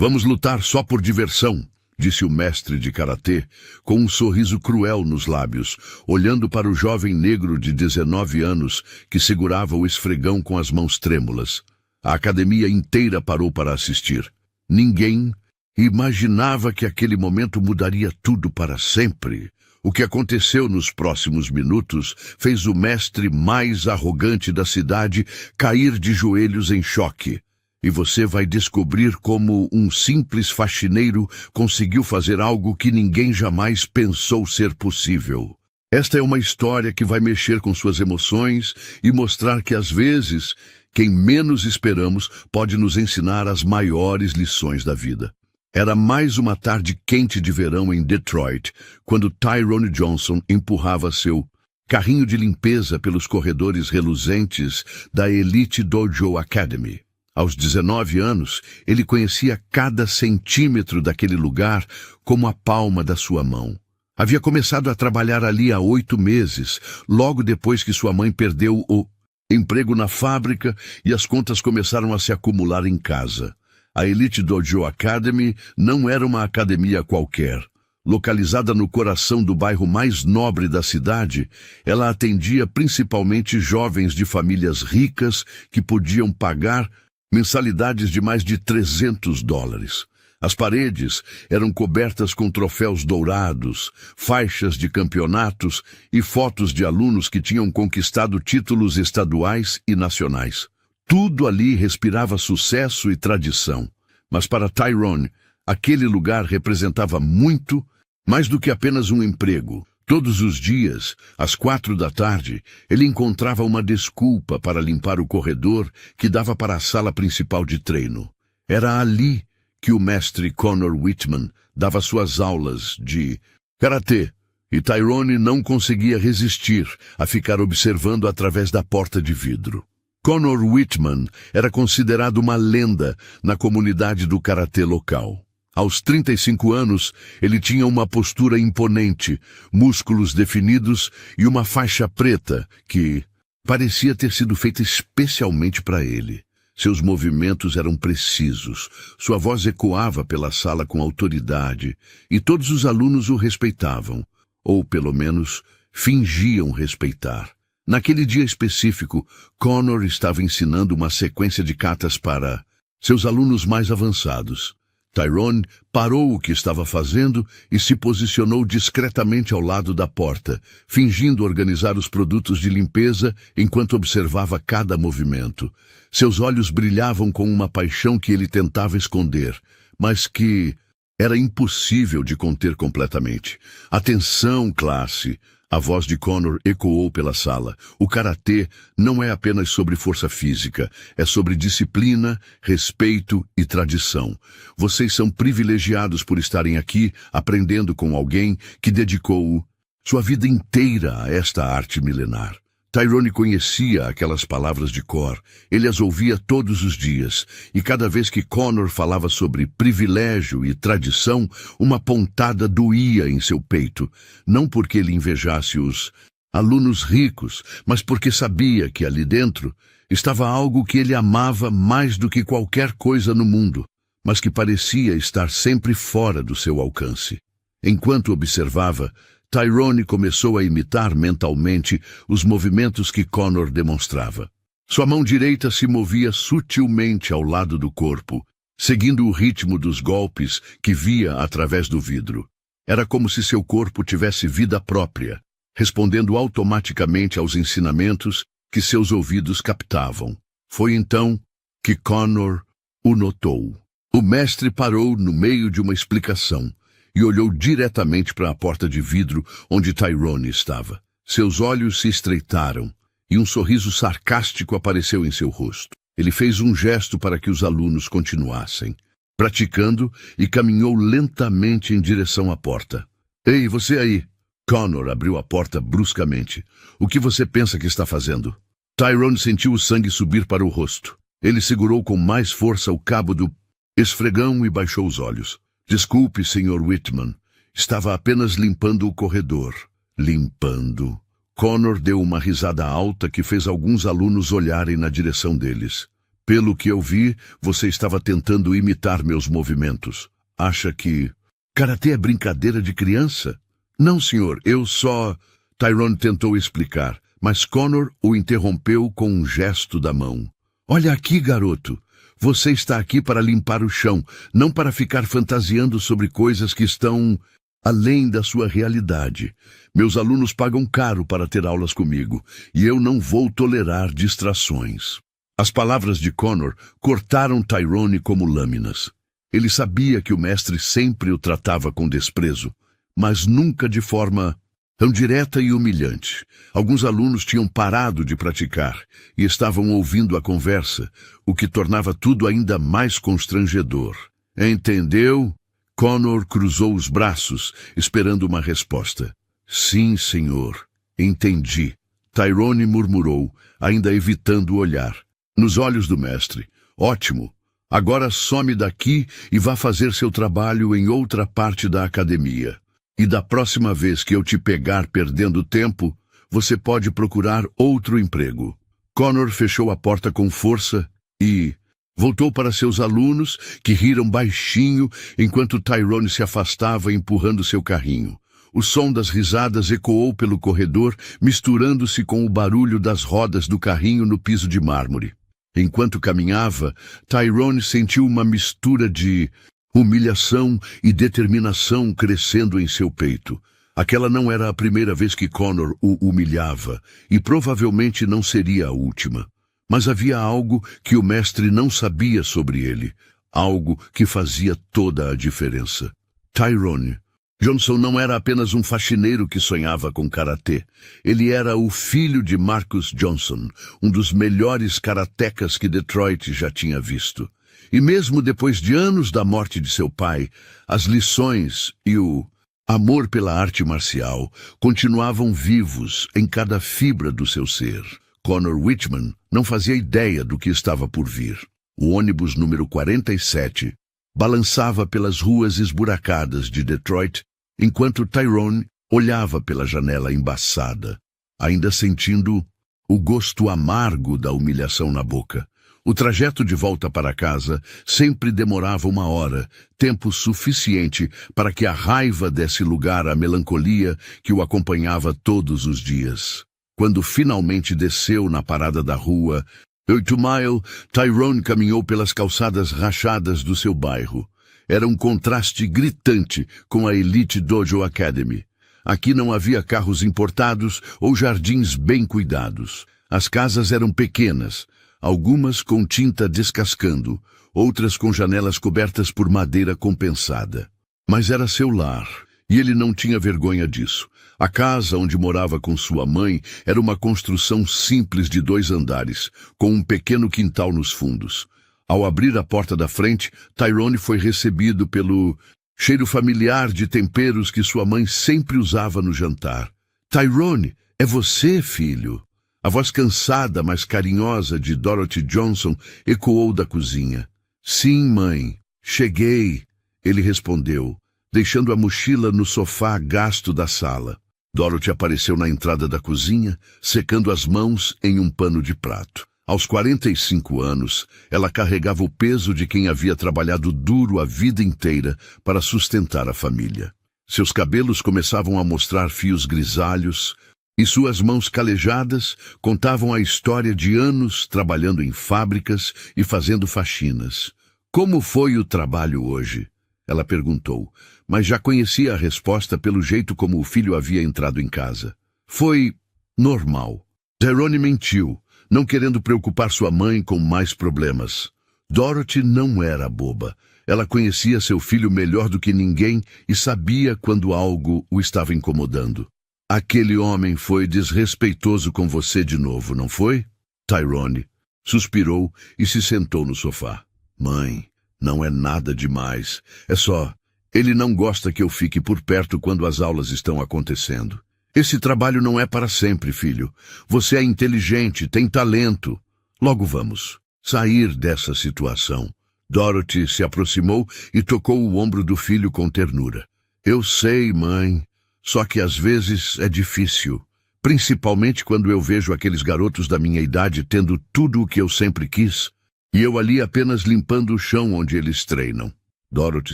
Vamos lutar só por diversão, disse o mestre de karatê, com um sorriso cruel nos lábios, olhando para o jovem negro de 19 anos que segurava o esfregão com as mãos trêmulas. A academia inteira parou para assistir. Ninguém imaginava que aquele momento mudaria tudo para sempre. O que aconteceu nos próximos minutos fez o mestre mais arrogante da cidade cair de joelhos em choque. E você vai descobrir como um simples faxineiro conseguiu fazer algo que ninguém jamais pensou ser possível. Esta é uma história que vai mexer com suas emoções e mostrar que, às vezes, quem menos esperamos pode nos ensinar as maiores lições da vida. Era mais uma tarde quente de verão em Detroit, quando Tyrone Johnson empurrava seu carrinho de limpeza pelos corredores reluzentes da Elite Dojo Academy. Aos 19 anos, ele conhecia cada centímetro daquele lugar como a palma da sua mão. Havia começado a trabalhar ali há 8 meses, logo depois que sua mãe perdeu o emprego na fábrica e as contas começaram a se acumular em casa. A Elite Dojo Academy não era uma academia qualquer. Localizada no coração do bairro mais nobre da cidade, ela atendia principalmente jovens de famílias ricas que podiam pagar mensalidades de mais de $300. As paredes eram cobertas com troféus dourados, faixas de campeonatos e fotos de alunos que tinham conquistado títulos estaduais e nacionais. Tudo ali respirava sucesso e tradição. Mas para Tyrone, aquele lugar representava muito mais do que apenas um emprego. Todos os dias, às 4 da tarde, ele encontrava uma desculpa para limpar o corredor que dava para a sala principal de treino. Era ali que o mestre Conor Whitman dava suas aulas de karatê, e Tyrone não conseguia resistir a ficar observando através da porta de vidro. Conor Whitman era considerado uma lenda na comunidade do karatê local. Aos 35 anos, ele tinha uma postura imponente, músculos definidos e uma faixa preta que parecia ter sido feita especialmente para ele. Seus movimentos eram precisos, sua voz ecoava pela sala com autoridade e todos os alunos o respeitavam, ou pelo menos fingiam respeitar. Naquele dia específico, Conor estava ensinando uma sequência de katas para seus alunos mais avançados. Tyrone parou o que estava fazendo e se posicionou discretamente ao lado da porta, fingindo organizar os produtos de limpeza enquanto observava cada movimento. Seus olhos brilhavam com uma paixão que ele tentava esconder, mas que era impossível de conter completamente. Atenção, classe! A voz de Conor ecoou pela sala. O karatê não é apenas sobre força física, é sobre disciplina, respeito e tradição. Vocês são privilegiados por estarem aqui aprendendo com alguém que dedicou sua vida inteira a esta arte milenar. Tyrone conhecia aquelas palavras de cor. Ele as ouvia todos os dias, e cada vez que Conor falava sobre privilégio e tradição, uma pontada doía em seu peito, não porque ele invejasse os alunos ricos, mas porque sabia que ali dentro estava algo que ele amava mais do que qualquer coisa no mundo, mas que parecia estar sempre fora do seu alcance. Enquanto observava, Tyrone começou a imitar mentalmente os movimentos que Conor demonstrava. Sua mão direita se movia sutilmente ao lado do corpo, seguindo o ritmo dos golpes que via através do vidro. Era como se seu corpo tivesse vida própria, respondendo automaticamente aos ensinamentos que seus ouvidos captavam. Foi então que Conor o notou. O mestre parou no meio de uma explicação e olhou diretamente para a porta de vidro onde Tyrone estava. Seus olhos se estreitaram e um sorriso sarcástico apareceu em seu rosto. Ele fez um gesto para que os alunos continuassem, praticando, e caminhou lentamente em direção à porta. Ei, você aí! Conor abriu a porta bruscamente. O que você pensa que está fazendo? Tyrone sentiu o sangue subir para o rosto. Ele segurou com mais força o cabo do esfregão e baixou os olhos. Desculpe, Sr. Whitman. Estava apenas limpando o corredor. Limpando. Conor deu uma risada alta que fez alguns alunos olharem na direção deles. Pelo que eu vi, você estava tentando imitar meus movimentos. Acha que karatê é brincadeira de criança? Não, senhor, eu só... Tyrone tentou explicar, mas Connor o interrompeu com um gesto da mão. Olha aqui, garoto. Você está aqui para limpar o chão, não para ficar fantasiando sobre coisas que estão além da sua realidade. Meus alunos pagam caro para ter aulas comigo, e eu não vou tolerar distrações. As palavras de Connor cortaram Tyrone como lâminas. Ele sabia que o mestre sempre o tratava com desprezo, mas nunca de forma tão direta e humilhante. Alguns alunos tinham parado de praticar e estavam ouvindo a conversa, o que tornava tudo ainda mais constrangedor. Entendeu? Connor cruzou os braços, esperando uma resposta. Sim, senhor. Entendi. Tyrone murmurou, ainda evitando o olhar. Nos olhos do mestre. Ótimo. Agora some daqui e vá fazer seu trabalho em outra parte da academia. E da próxima vez que eu te pegar perdendo tempo, você pode procurar outro emprego. Connor fechou a porta com força e voltou para seus alunos, que riram baixinho enquanto Tyrone se afastava empurrando seu carrinho. O som das risadas ecoou pelo corredor, misturando-se com o barulho das rodas do carrinho no piso de mármore. Enquanto caminhava, Tyrone sentiu uma mistura de humilhação e determinação crescendo em seu peito. Aquela não era a primeira vez que Connor o humilhava, e provavelmente não seria a última. Mas havia algo que o mestre não sabia sobre ele, algo que fazia toda a diferença. Tyrone Johnson não era apenas um faxineiro que sonhava com karatê. Ele era o filho de Marcus Johnson, um dos melhores karatecas que Detroit já tinha visto. E mesmo depois de anos da morte de seu pai, as lições e o amor pela arte marcial continuavam vivos em cada fibra do seu ser. Connor Whitman não fazia ideia do que estava por vir. O ônibus número 47 balançava pelas ruas esburacadas de Detroit, enquanto Tyrone olhava pela janela embaçada, ainda sentindo o gosto amargo da humilhação na boca. O trajeto de volta para casa sempre demorava 1 hora, tempo suficiente para que a raiva desse lugar à melancolia que o acompanhava todos os dias. Quando finalmente desceu na parada da rua 8 Mile, Tyrone caminhou pelas calçadas rachadas do seu bairro. Era um contraste gritante com a Elite Dojo Academy. Aqui não havia carros importados ou jardins bem cuidados. As casas eram pequenas, algumas com tinta descascando, outras com janelas cobertas por madeira compensada. Mas era seu lar, e ele não tinha vergonha disso. A casa onde morava com sua mãe era uma construção simples de 2 andares, com um pequeno quintal nos fundos. Ao abrir a porta da frente, Tyrone foi recebido pelo cheiro familiar de temperos que sua mãe sempre usava no jantar. Tyrone, é você, filho? A voz cansada, mas carinhosa de Dorothy Johnson ecoou da cozinha. Sim, mãe. Cheguei, ele respondeu, deixando a mochila no sofá gasto da sala. Dorothy apareceu na entrada da cozinha, secando as mãos em um pano de prato. Aos 45 anos, ela carregava o peso de quem havia trabalhado duro a vida inteira para sustentar a família. Seus cabelos começavam a mostrar fios grisalhos, e suas mãos calejadas contavam a história de anos trabalhando em fábricas e fazendo faxinas. Como foi o trabalho hoje? Ela perguntou, mas já conhecia a resposta pelo jeito como o filho havia entrado em casa. Foi normal. Tyrone mentiu, não querendo preocupar sua mãe com mais problemas. Dorothy não era boba. Ela conhecia seu filho melhor do que ninguém e sabia quando algo o estava incomodando. Aquele homem foi desrespeitoso com você de novo, não foi? Tyrone suspirou e se sentou no sofá. Mãe, não é nada demais. É só, ele não gosta que eu fique por perto quando as aulas estão acontecendo. Esse trabalho não é para sempre, filho. Você é inteligente, tem talento. Logo vamos sair dessa situação. Dorothy se aproximou e tocou o ombro do filho com ternura. Eu sei, mãe. Só que às vezes é difícil, principalmente quando eu vejo aqueles garotos da minha idade tendo tudo o que eu sempre quis. E eu ali apenas limpando o chão onde eles treinam. Dorothy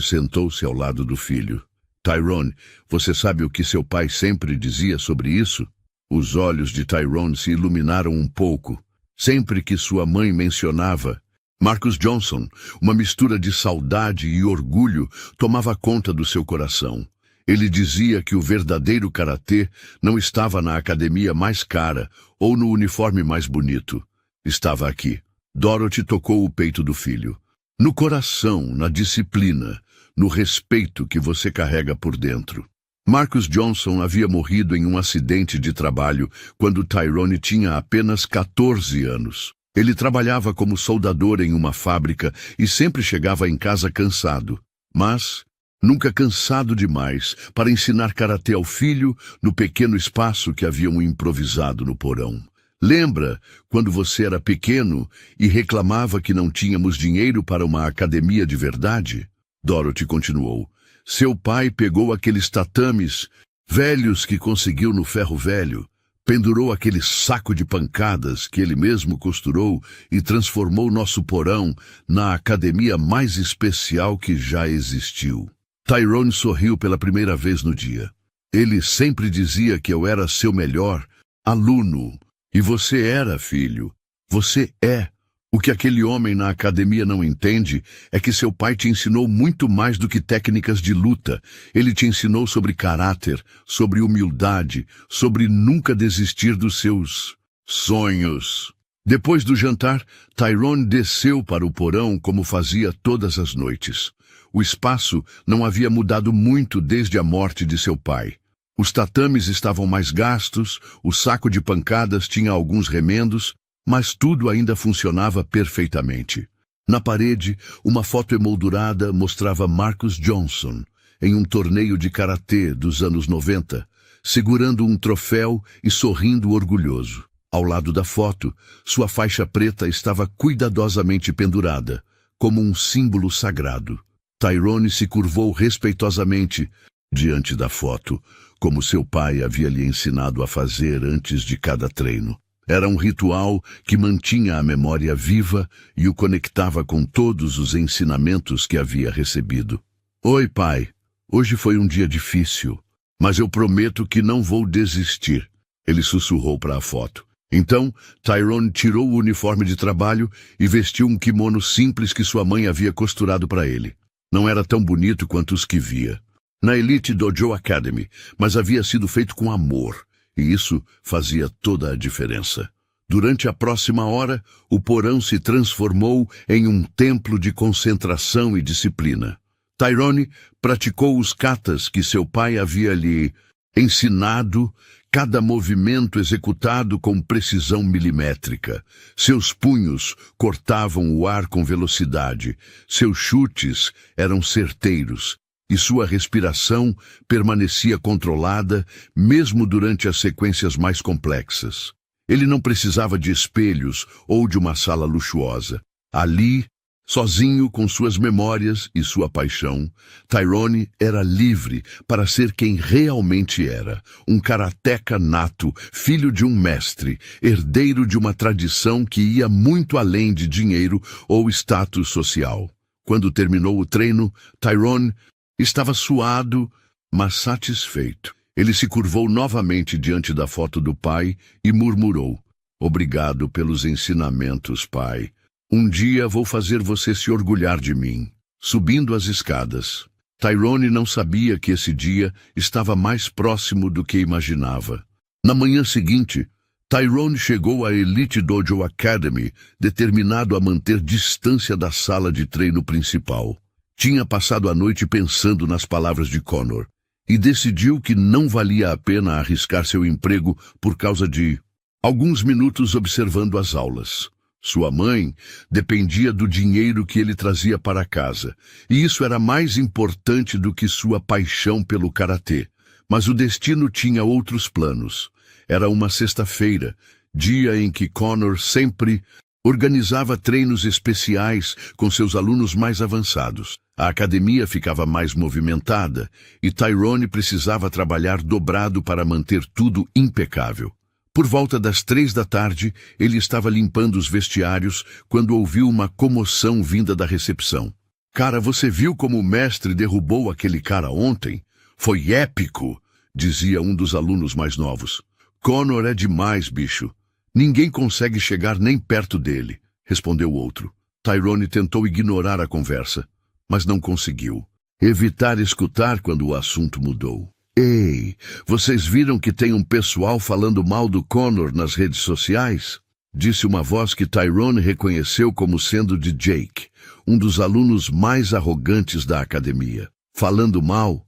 sentou-se ao lado do filho. Tyrone, você sabe o que seu pai sempre dizia sobre isso? Os olhos de Tyrone se iluminaram um pouco. Sempre que sua mãe mencionava Marcus Johnson, uma mistura de saudade e orgulho tomava conta do seu coração. Ele dizia que o verdadeiro karatê não estava na academia mais cara ou no uniforme mais bonito. Estava aqui. Dorothy tocou o peito do filho. No coração, na disciplina, no respeito que você carrega por dentro. Marcus Johnson havia morrido em um acidente de trabalho quando Tyrone tinha apenas 14 anos. Ele trabalhava como soldador em uma fábrica e sempre chegava em casa cansado, mas nunca cansado demais para ensinar karatê ao filho no pequeno espaço que haviam improvisado no porão. Lembra quando você era pequeno e reclamava que não tínhamos dinheiro para uma academia de verdade? Dorothy continuou. Seu pai pegou aqueles tatames velhos que conseguiu no ferro velho, pendurou aquele saco de pancadas que ele mesmo costurou e transformou nosso porão na academia mais especial que já existiu. Tyrone sorriu pela primeira vez no dia. Ele sempre dizia que eu era seu melhor aluno. E você era, filho. Você é. O que aquele homem na academia não entende é que seu pai te ensinou muito mais do que técnicas de luta. Ele te ensinou sobre caráter, sobre humildade, sobre nunca desistir dos seus sonhos. Depois do jantar, Tyrone desceu para o porão como fazia todas as noites. O espaço não havia mudado muito desde a morte de seu pai. Os tatames estavam mais gastos, o saco de pancadas tinha alguns remendos, mas tudo ainda funcionava perfeitamente. Na parede, uma foto emoldurada mostrava Marcus Johnson, em um torneio de karatê dos anos 90, segurando um troféu e sorrindo orgulhoso. Ao lado da foto, sua faixa preta estava cuidadosamente pendurada, como um símbolo sagrado. Tyrone se curvou respeitosamente diante da foto, como seu pai havia lhe ensinado a fazer antes de cada treino. Era um ritual que mantinha a memória viva e o conectava com todos os ensinamentos que havia recebido. Oi, pai. Hoje foi um dia difícil, mas eu prometo que não vou desistir. Ele sussurrou para a foto. Então, Tyrone tirou o uniforme de trabalho e vestiu um kimono simples que sua mãe havia costurado para ele. Não era tão bonito quanto os que via na Elite Dojo Academy, mas havia sido feito com amor, e isso fazia toda a diferença. Durante a próxima hora, o porão se transformou em um templo de concentração e disciplina. Tyrone praticou os katas que seu pai havia lhe ensinado, cada movimento executado com precisão milimétrica. Seus punhos cortavam o ar com velocidade, seus chutes eram certeiros, e sua respiração permanecia controlada mesmo durante as sequências mais complexas. Ele não precisava de espelhos ou de uma sala luxuosa. Ali, sozinho com suas memórias e sua paixão, Tyrone era livre para ser quem realmente era, um karateca nato, filho de um mestre, herdeiro de uma tradição que ia muito além de dinheiro ou status social. Quando terminou o treino, Tyrone estava suado, mas satisfeito. Ele se curvou novamente diante da foto do pai e murmurou: Obrigado pelos ensinamentos, pai. Um dia vou fazer você se orgulhar de mim. Subindo as escadas, Tyrone não sabia que esse dia estava mais próximo do que imaginava. Na manhã seguinte, Tyrone chegou à Elite Dojo Academy, determinado a manter distância da sala de treino principal. Tinha passado a noite pensando nas palavras de Connor e decidiu que não valia a pena arriscar seu emprego por causa de alguns minutos observando as aulas. Sua mãe dependia do dinheiro que ele trazia para casa, e isso era mais importante do que sua paixão pelo karatê. Mas o destino tinha outros planos. Era uma sexta-feira, dia em que Connor sempre organizava treinos especiais com seus alunos mais avançados. A academia ficava mais movimentada e Tyrone precisava trabalhar dobrado para manter tudo impecável. Por volta das 3 da tarde, ele estava limpando os vestiários quando ouviu uma comoção vinda da recepção. Cara, você viu como o mestre derrubou aquele cara ontem? Foi épico, dizia um dos alunos mais novos. Connor é demais, bicho. Ninguém consegue chegar nem perto dele, respondeu outro. Tyrone tentou ignorar a conversa, mas não conseguiu. Evitar escutar quando o assunto mudou. Ei, vocês viram que tem um pessoal falando mal do Connor nas redes sociais? Disse uma voz que Tyrone reconheceu como sendo de Jake, um dos alunos mais arrogantes da academia. Falando mal?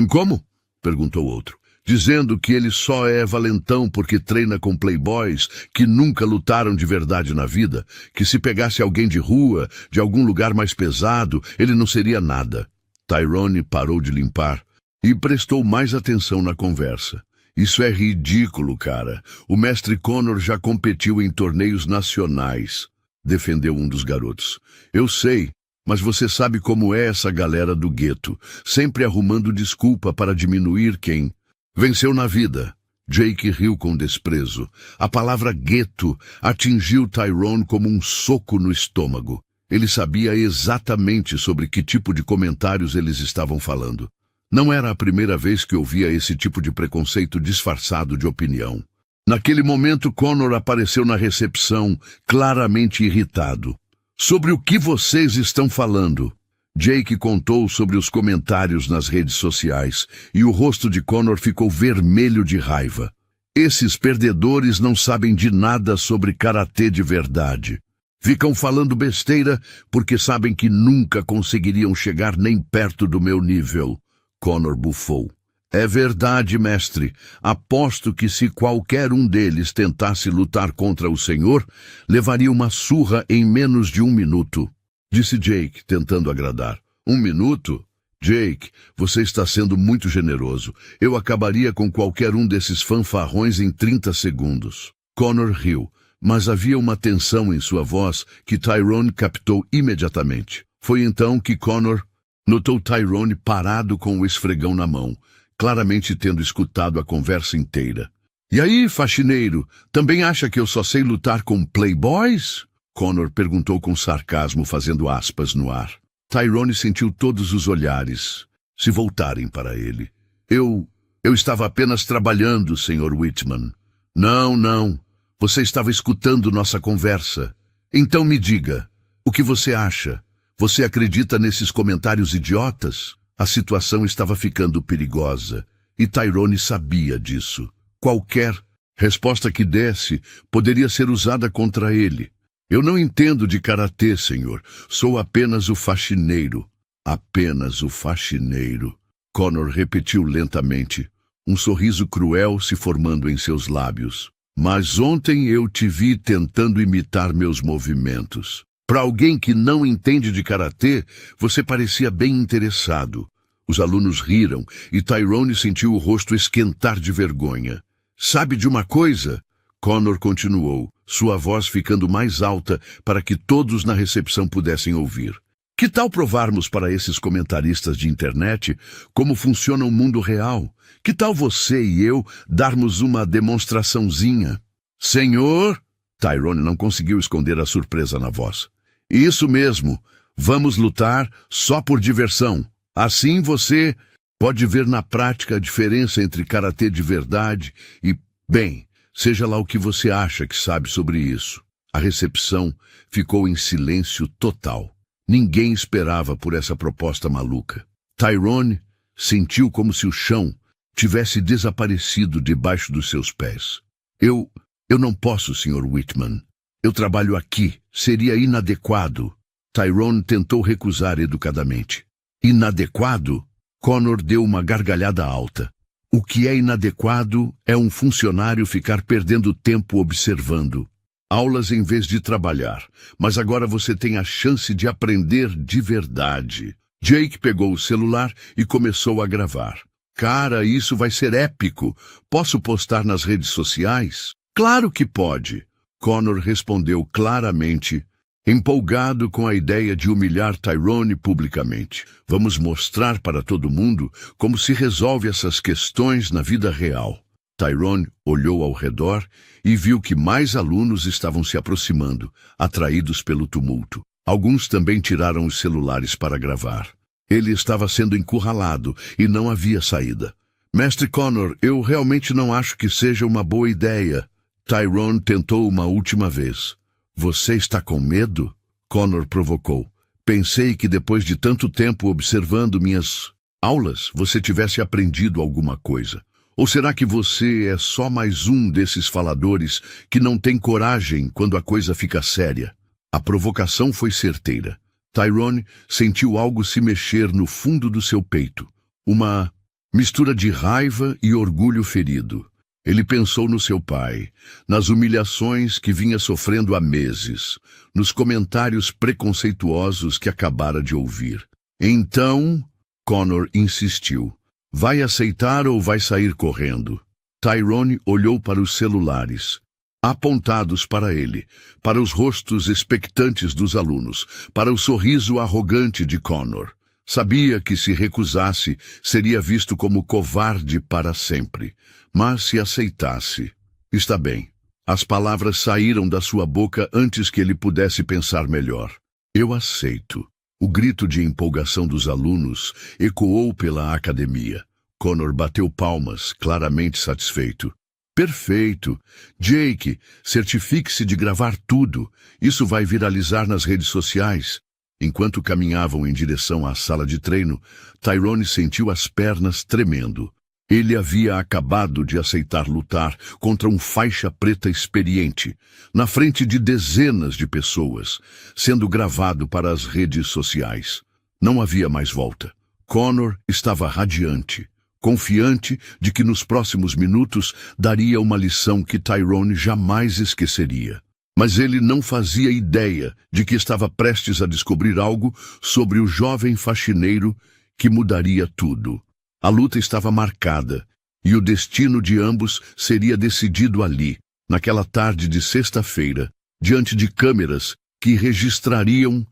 Como? Perguntou outro. Dizendo que ele só é valentão porque treina com playboys que nunca lutaram de verdade na vida, que se pegasse alguém de rua, de algum lugar mais pesado, ele não seria nada. Tyrone parou de limpar e prestou mais atenção na conversa. Isso é ridículo, cara. O mestre Connor já competiu em torneios nacionais, defendeu um dos garotos. Eu sei, mas você sabe como é essa galera do gueto, sempre arrumando desculpa para diminuir quem venceu na vida. Jake riu com desprezo. A palavra gueto atingiu Tyrone como um soco no estômago. Ele sabia exatamente sobre que tipo de comentários eles estavam falando. Não era a primeira vez que ouvia esse tipo de preconceito disfarçado de opinião. Naquele momento, Connor apareceu na recepção, claramente irritado. Sobre o que vocês estão falando? Jake contou sobre os comentários nas redes sociais e o rosto de Connor ficou vermelho de raiva. Esses perdedores não sabem de nada sobre karatê de verdade. Ficam falando besteira porque sabem que nunca conseguiriam chegar nem perto do meu nível. Connor bufou. É verdade, mestre. Aposto que se qualquer um deles tentasse lutar contra o senhor, levaria uma surra em menos de 1 minuto. Disse Jake, tentando agradar. 1 minuto? Jake, você está sendo muito generoso. Eu acabaria com qualquer um desses fanfarrões em 30 segundos. Connor riu, mas havia uma tensão em sua voz que Tyrone captou imediatamente. Foi então que Connor notou Tyrone parado com o esfregão na mão, claramente tendo escutado a conversa inteira. E aí, faxineiro, também acha que eu só sei lutar com playboys? Connor perguntou com sarcasmo, fazendo aspas no ar. Tyrone sentiu todos os olhares se voltarem para ele. Eu estava apenas trabalhando, Sr. Whitman. Não. Você estava escutando nossa conversa. Então me diga, o que você acha? Você acredita nesses comentários idiotas? A situação estava ficando perigosa, e Tyrone sabia disso. Qualquer resposta que desse poderia ser usada contra ele. Eu não entendo de karatê, senhor. Sou apenas o faxineiro. Apenas o faxineiro. Connor repetiu lentamente, um sorriso cruel se formando em seus lábios. Mas ontem eu te vi tentando imitar meus movimentos. Para alguém que não entende de karatê, você parecia bem interessado. Os alunos riram e Tyrone sentiu o rosto esquentar de vergonha. Sabe de uma coisa? Connor continuou, sua voz ficando mais alta para que todos na recepção pudessem ouvir. Que tal provarmos para esses comentaristas de internet como funciona o mundo real? Que tal você e eu darmos uma demonstraçãozinha? Senhor? Tyrone não conseguiu esconder a surpresa na voz. Isso mesmo, vamos lutar só por diversão. Assim você pode ver na prática a diferença entre karatê de verdade e, bem, seja lá o que você acha que sabe sobre isso. A recepção ficou em silêncio total. Ninguém esperava por essa proposta maluca. Tyrone sentiu como se o chão tivesse desaparecido debaixo dos seus pés. Eu não posso, Sr. Whitman. Eu trabalho aqui. Seria inadequado. Tyrone tentou recusar educadamente. Inadequado? Connor deu uma gargalhada alta. O que é inadequado é um funcionário ficar perdendo tempo observando. Aulas em vez de trabalhar. Mas agora você tem a chance de aprender de verdade. Jake pegou o celular e começou a gravar. Cara, isso vai ser épico. Posso postar nas redes sociais? Claro que pode. Connor respondeu claramente, empolgado com a ideia de humilhar Tyrone publicamente. Vamos mostrar para todo mundo como se resolve essas questões na vida real. Tyrone olhou ao redor e viu que mais alunos estavam se aproximando, atraídos pelo tumulto. Alguns também tiraram os celulares para gravar. Ele estava sendo encurralado e não havia saída. Mestre Connor, eu realmente não acho que seja uma boa ideia. Tyrone tentou uma última vez. Você está com medo? Connor provocou. Pensei que depois de tanto tempo observando minhas aulas, você tivesse aprendido alguma coisa. Ou será que você é só mais um desses faladores que não tem coragem quando a coisa fica séria? A provocação foi certeira. Tyrone sentiu algo se mexer no fundo do seu peito. Uma mistura de raiva e orgulho ferido. Ele pensou no seu pai, nas humilhações que vinha sofrendo há meses, nos comentários preconceituosos que acabara de ouvir. Então, Connor insistiu. Vai aceitar ou vai sair correndo? Tyrone olhou para os celulares, apontados para ele, para os rostos expectantes dos alunos, para o sorriso arrogante de Connor. Sabia que se recusasse, seria visto como covarde para sempre. Mas se aceitasse... Está bem. As palavras saíram da sua boca antes que ele pudesse pensar melhor. Eu aceito. O grito de empolgação dos alunos ecoou pela academia. Connor bateu palmas, claramente satisfeito. Perfeito. Jake, certifique-se de gravar tudo. Isso vai viralizar nas redes sociais. Enquanto caminhavam em direção à sala de treino, Tyrone sentiu as pernas tremendo. Ele havia acabado de aceitar lutar contra um faixa preta experiente, na frente de dezenas de pessoas, sendo gravado para as redes sociais. Não havia mais volta. Connor estava radiante, confiante de que nos próximos minutos daria uma lição que Tyrone jamais esqueceria. Mas ele não fazia ideia de que estava prestes a descobrir algo sobre o jovem faxineiro que mudaria tudo. A luta estava marcada, e o destino de ambos seria decidido ali, naquela tarde de sexta-feira, diante de câmeras que registrariam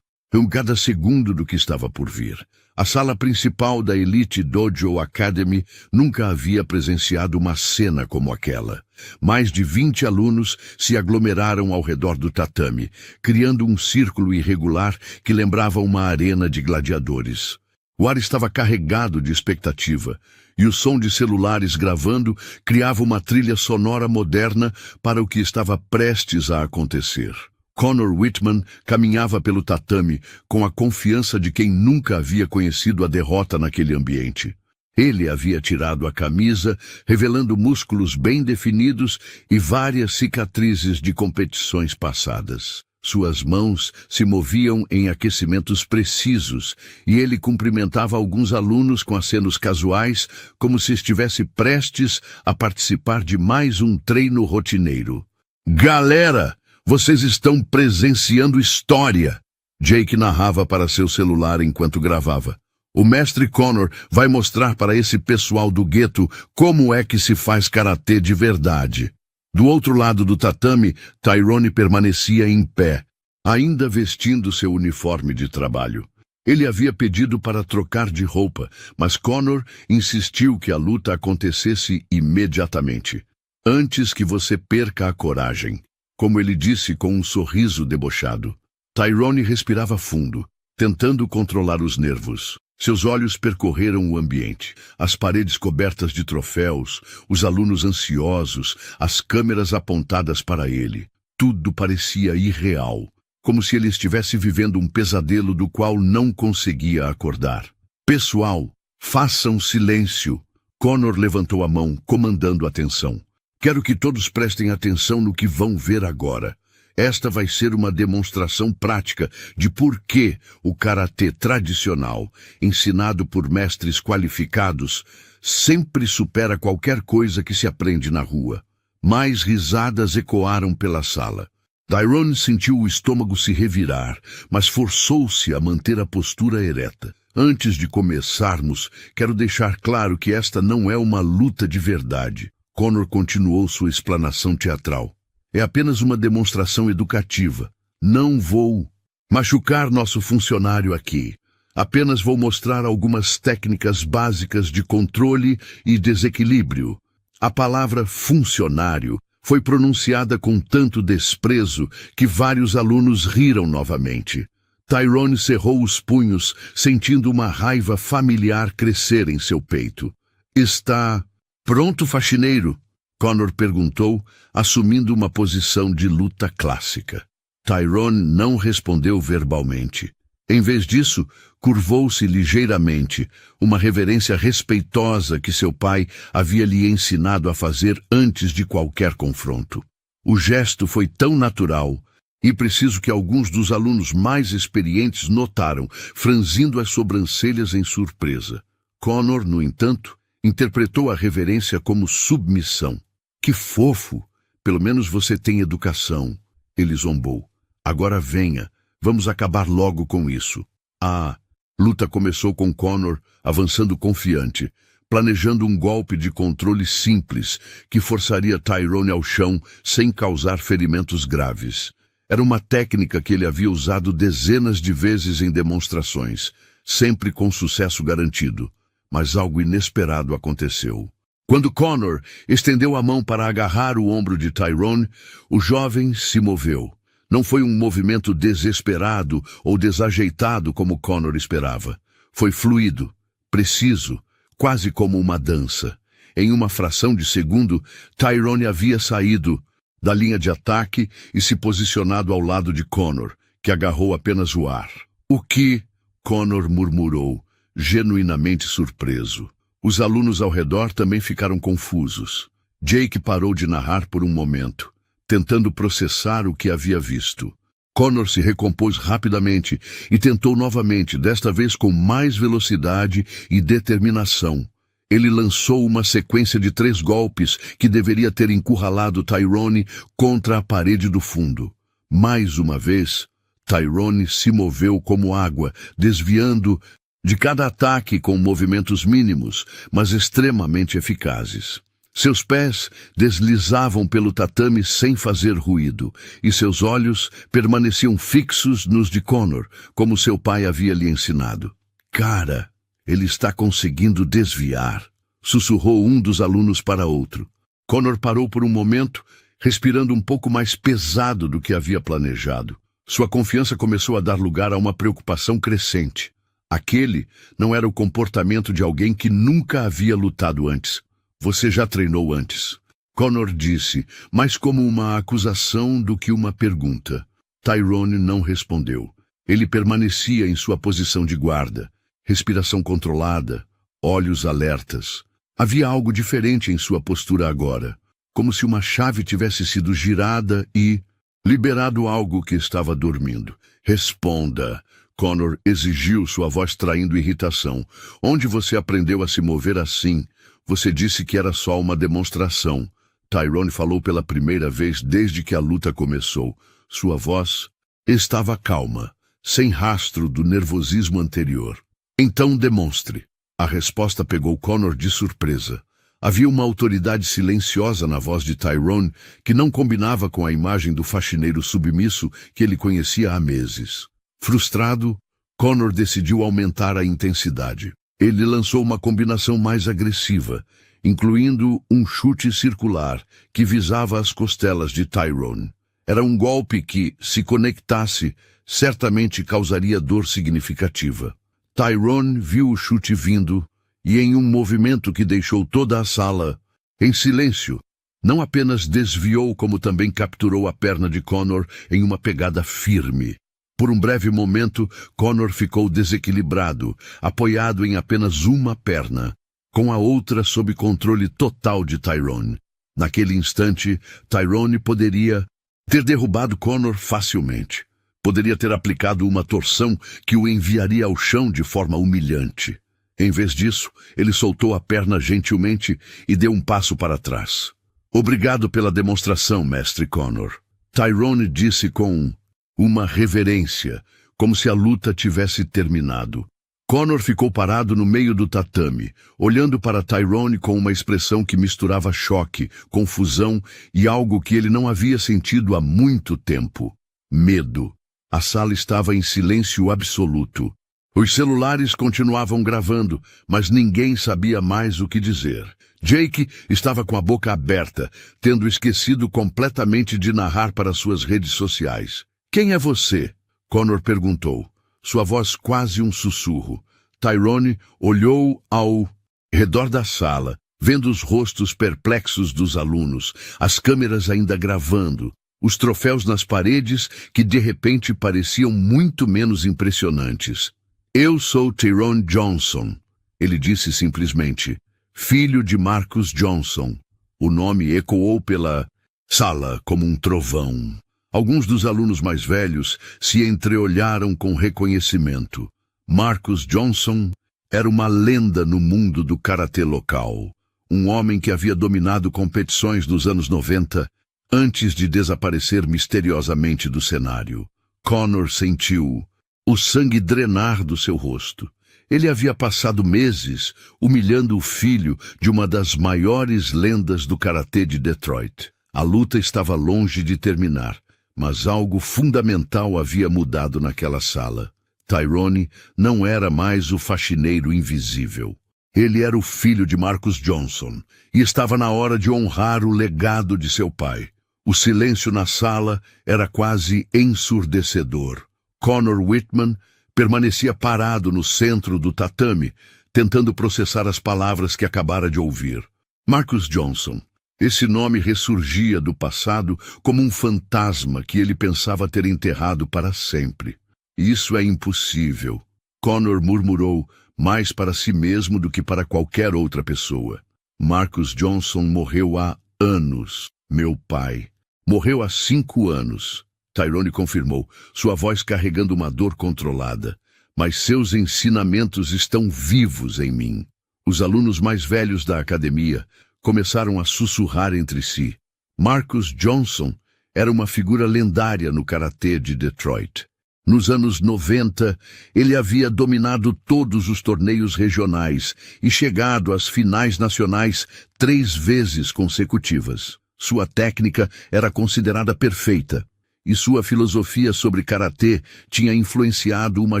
cada segundo do que estava por vir. A sala principal da Elite Dojo Academy nunca havia presenciado uma cena como aquela. Mais de 20 alunos se aglomeraram ao redor do tatame, criando um círculo irregular que lembrava uma arena de gladiadores. O ar estava carregado de expectativa, e o som de celulares gravando criava uma trilha sonora moderna para o que estava prestes a acontecer. Connor Whitman caminhava pelo tatame com a confiança de quem nunca havia conhecido a derrota naquele ambiente. Ele havia tirado a camisa, revelando músculos bem definidos e várias cicatrizes de competições passadas. Suas mãos se moviam em aquecimentos precisos e ele cumprimentava alguns alunos com acenos casuais, como se estivesse prestes a participar de mais um treino rotineiro. Galera! Vocês estão presenciando história! Jake narrava para seu celular enquanto gravava. O mestre Connor vai mostrar para esse pessoal do gueto como é que se faz karatê de verdade. Do outro lado do tatame, Tyrone permanecia em pé, ainda vestindo seu uniforme de trabalho. Ele havia pedido para trocar de roupa, mas Connor insistiu que a luta acontecesse imediatamente, antes que você perca a coragem. Como ele disse com um sorriso debochado. Tyrone respirava fundo, tentando controlar os nervos. Seus olhos percorreram o ambiente, as paredes cobertas de troféus, os alunos ansiosos, as câmeras apontadas para ele. Tudo parecia irreal, como se ele estivesse vivendo um pesadelo do qual não conseguia acordar. Pessoal, façam silêncio. Connor levantou a mão, comandando a atenção. Quero que todos prestem atenção no que vão ver agora. Esta vai ser uma demonstração prática de por que o karatê tradicional, ensinado por mestres qualificados, sempre supera qualquer coisa que se aprende na rua. Mais risadas ecoaram pela sala. Tyrone sentiu o estômago se revirar, mas forçou-se a manter a postura ereta. Antes de começarmos, quero deixar claro que esta não é uma luta de verdade. Connor continuou sua explanação teatral. É apenas uma demonstração educativa. Não vou machucar nosso funcionário aqui. Apenas vou mostrar algumas técnicas básicas de controle e desequilíbrio. A palavra funcionário foi pronunciada com tanto desprezo que vários alunos riram novamente. Tyrone cerrou os punhos, sentindo uma raiva familiar crescer em seu peito. Está pronto, faxineiro? Connor perguntou, assumindo uma posição de luta clássica. Tyrone não respondeu verbalmente. Em vez disso, curvou-se ligeiramente, uma reverência respeitosa que seu pai havia lhe ensinado a fazer antes de qualquer confronto. O gesto foi tão natural, e preciso que alguns dos alunos mais experientes notaram, franzindo as sobrancelhas em surpresa. Connor, no entanto, interpretou a reverência como submissão. Que fofo! Pelo menos você tem educação, ele zombou. Agora venha, vamos acabar logo com isso. A luta começou com Connor avançando confiante, planejando um golpe de controle simples que forçaria Tyrone ao chão sem causar ferimentos graves. Era uma técnica que ele havia usado dezenas de vezes em demonstrações, sempre com sucesso garantido. Mas algo inesperado aconteceu. Quando Connor estendeu a mão para agarrar o ombro de Tyrone, o jovem se moveu. Não foi um movimento desesperado ou desajeitado como Connor esperava. Foi fluido, preciso, quase como uma dança. Em uma fração de segundo, Tyrone havia saído da linha de ataque e se posicionado ao lado de Connor, que agarrou apenas o ar. O que? Connor murmurou, genuinamente surpreso. Os alunos ao redor também ficaram confusos. Jake parou de narrar por um momento, tentando processar o que havia visto. Connor se recompôs rapidamente e tentou novamente, desta vez com mais velocidade e determinação. Ele lançou uma sequência de 3 golpes que deveria ter encurralado Tyrone contra a parede do fundo. Mais uma vez, Tyrone se moveu como água, desviando de cada ataque com movimentos mínimos, mas extremamente eficazes. Seus pés deslizavam pelo tatame sem fazer ruído, e seus olhos permaneciam fixos nos de Connor, como seu pai havia lhe ensinado. Cara, ele está conseguindo desviar, sussurrou um dos alunos para outro. Connor parou por um momento, respirando um pouco mais pesado do que havia planejado. Sua confiança começou a dar lugar a uma preocupação crescente. Aquele não era o comportamento de alguém que nunca havia lutado antes. Você já treinou antes, Connor disse, mais como uma acusação do que uma pergunta. Tyrone não respondeu. Ele permanecia em sua posição de guarda, respiração controlada, olhos alertas. Havia algo diferente em sua postura agora, como se uma chave tivesse sido girada e liberado algo que estava dormindo. Responda, Connor exigiu, sua voz traindo irritação. Onde você aprendeu a se mover assim? Você disse que era só uma demonstração. Tyrone falou pela primeira vez desde que a luta começou. Sua voz estava calma, sem rastro do nervosismo anterior. Então demonstre. A resposta pegou Connor de surpresa. Havia uma autoridade silenciosa na voz de Tyrone que não combinava com a imagem do faxineiro submisso que ele conhecia há meses. Frustrado, Connor decidiu aumentar a intensidade. Ele lançou uma combinação mais agressiva, incluindo um chute circular que visava as costelas de Tyrone. Era um golpe que, se conectasse, certamente causaria dor significativa. Tyrone viu o chute vindo e, em um movimento que deixou toda a sala em silêncio, não apenas desviou como também capturou a perna de Connor em uma pegada firme. Por um breve momento, Connor ficou desequilibrado, apoiado em apenas uma perna, com a outra sob controle total de Tyrone. Naquele instante, Tyrone poderia ter derrubado Connor facilmente. Poderia ter aplicado uma torção que o enviaria ao chão de forma humilhante. Em vez disso, ele soltou a perna gentilmente e deu um passo para trás. Obrigado pela demonstração, mestre Connor. Tyrone disse com uma reverência, como se a luta tivesse terminado. Connor ficou parado no meio do tatame, olhando para Tyrone com uma expressão que misturava choque, confusão e algo que ele não havia sentido há muito tempo. Medo. A sala estava em silêncio absoluto. Os celulares continuavam gravando, mas ninguém sabia mais o que dizer. Jake estava com a boca aberta, tendo esquecido completamente de narrar para suas redes sociais. "Quem é você?" Connor perguntou, sua voz quase um sussurro. Tyrone olhou ao redor da sala, vendo os rostos perplexos dos alunos, as câmeras ainda gravando, os troféus nas paredes que de repente pareciam muito menos impressionantes. "Eu sou Tyrone Johnson", ele disse simplesmente. "Filho de Marcus Johnson." O nome ecoou pela sala como um trovão. Alguns dos alunos mais velhos se entreolharam com reconhecimento. Marcus Johnson era uma lenda no mundo do karatê local. Um homem que havia dominado competições nos anos 90, antes de desaparecer misteriosamente do cenário. Connor sentiu o sangue drenar do seu rosto. Ele havia passado meses humilhando o filho de uma das maiores lendas do karatê de Detroit. A luta estava longe de terminar, mas algo fundamental havia mudado naquela sala. Tyrone não era mais o faxineiro invisível. Ele era o filho de Marcus Johnson, e estava na hora de honrar o legado de seu pai. O silêncio na sala era quase ensurdecedor. Conor Whitman permanecia parado no centro do tatame, tentando processar as palavras que acabara de ouvir. Marcus Johnson. Esse nome ressurgia do passado como um fantasma que ele pensava ter enterrado para sempre. "Isso é impossível", Connor murmurou, mais para si mesmo do que para qualquer outra pessoa. "Marcus Johnson morreu há anos, meu pai. Morreu há 5 anos. Tyrone confirmou, sua voz carregando uma dor controlada. "Mas seus ensinamentos estão vivos em mim." Os alunos mais velhos da academia começaram a sussurrar entre si. Marcus Johnson era uma figura lendária no karatê de Detroit. Nos anos 90, ele havia dominado todos os torneios regionais e chegado às finais nacionais 3 vezes consecutivas. Sua técnica era considerada perfeita, e sua filosofia sobre karatê tinha influenciado uma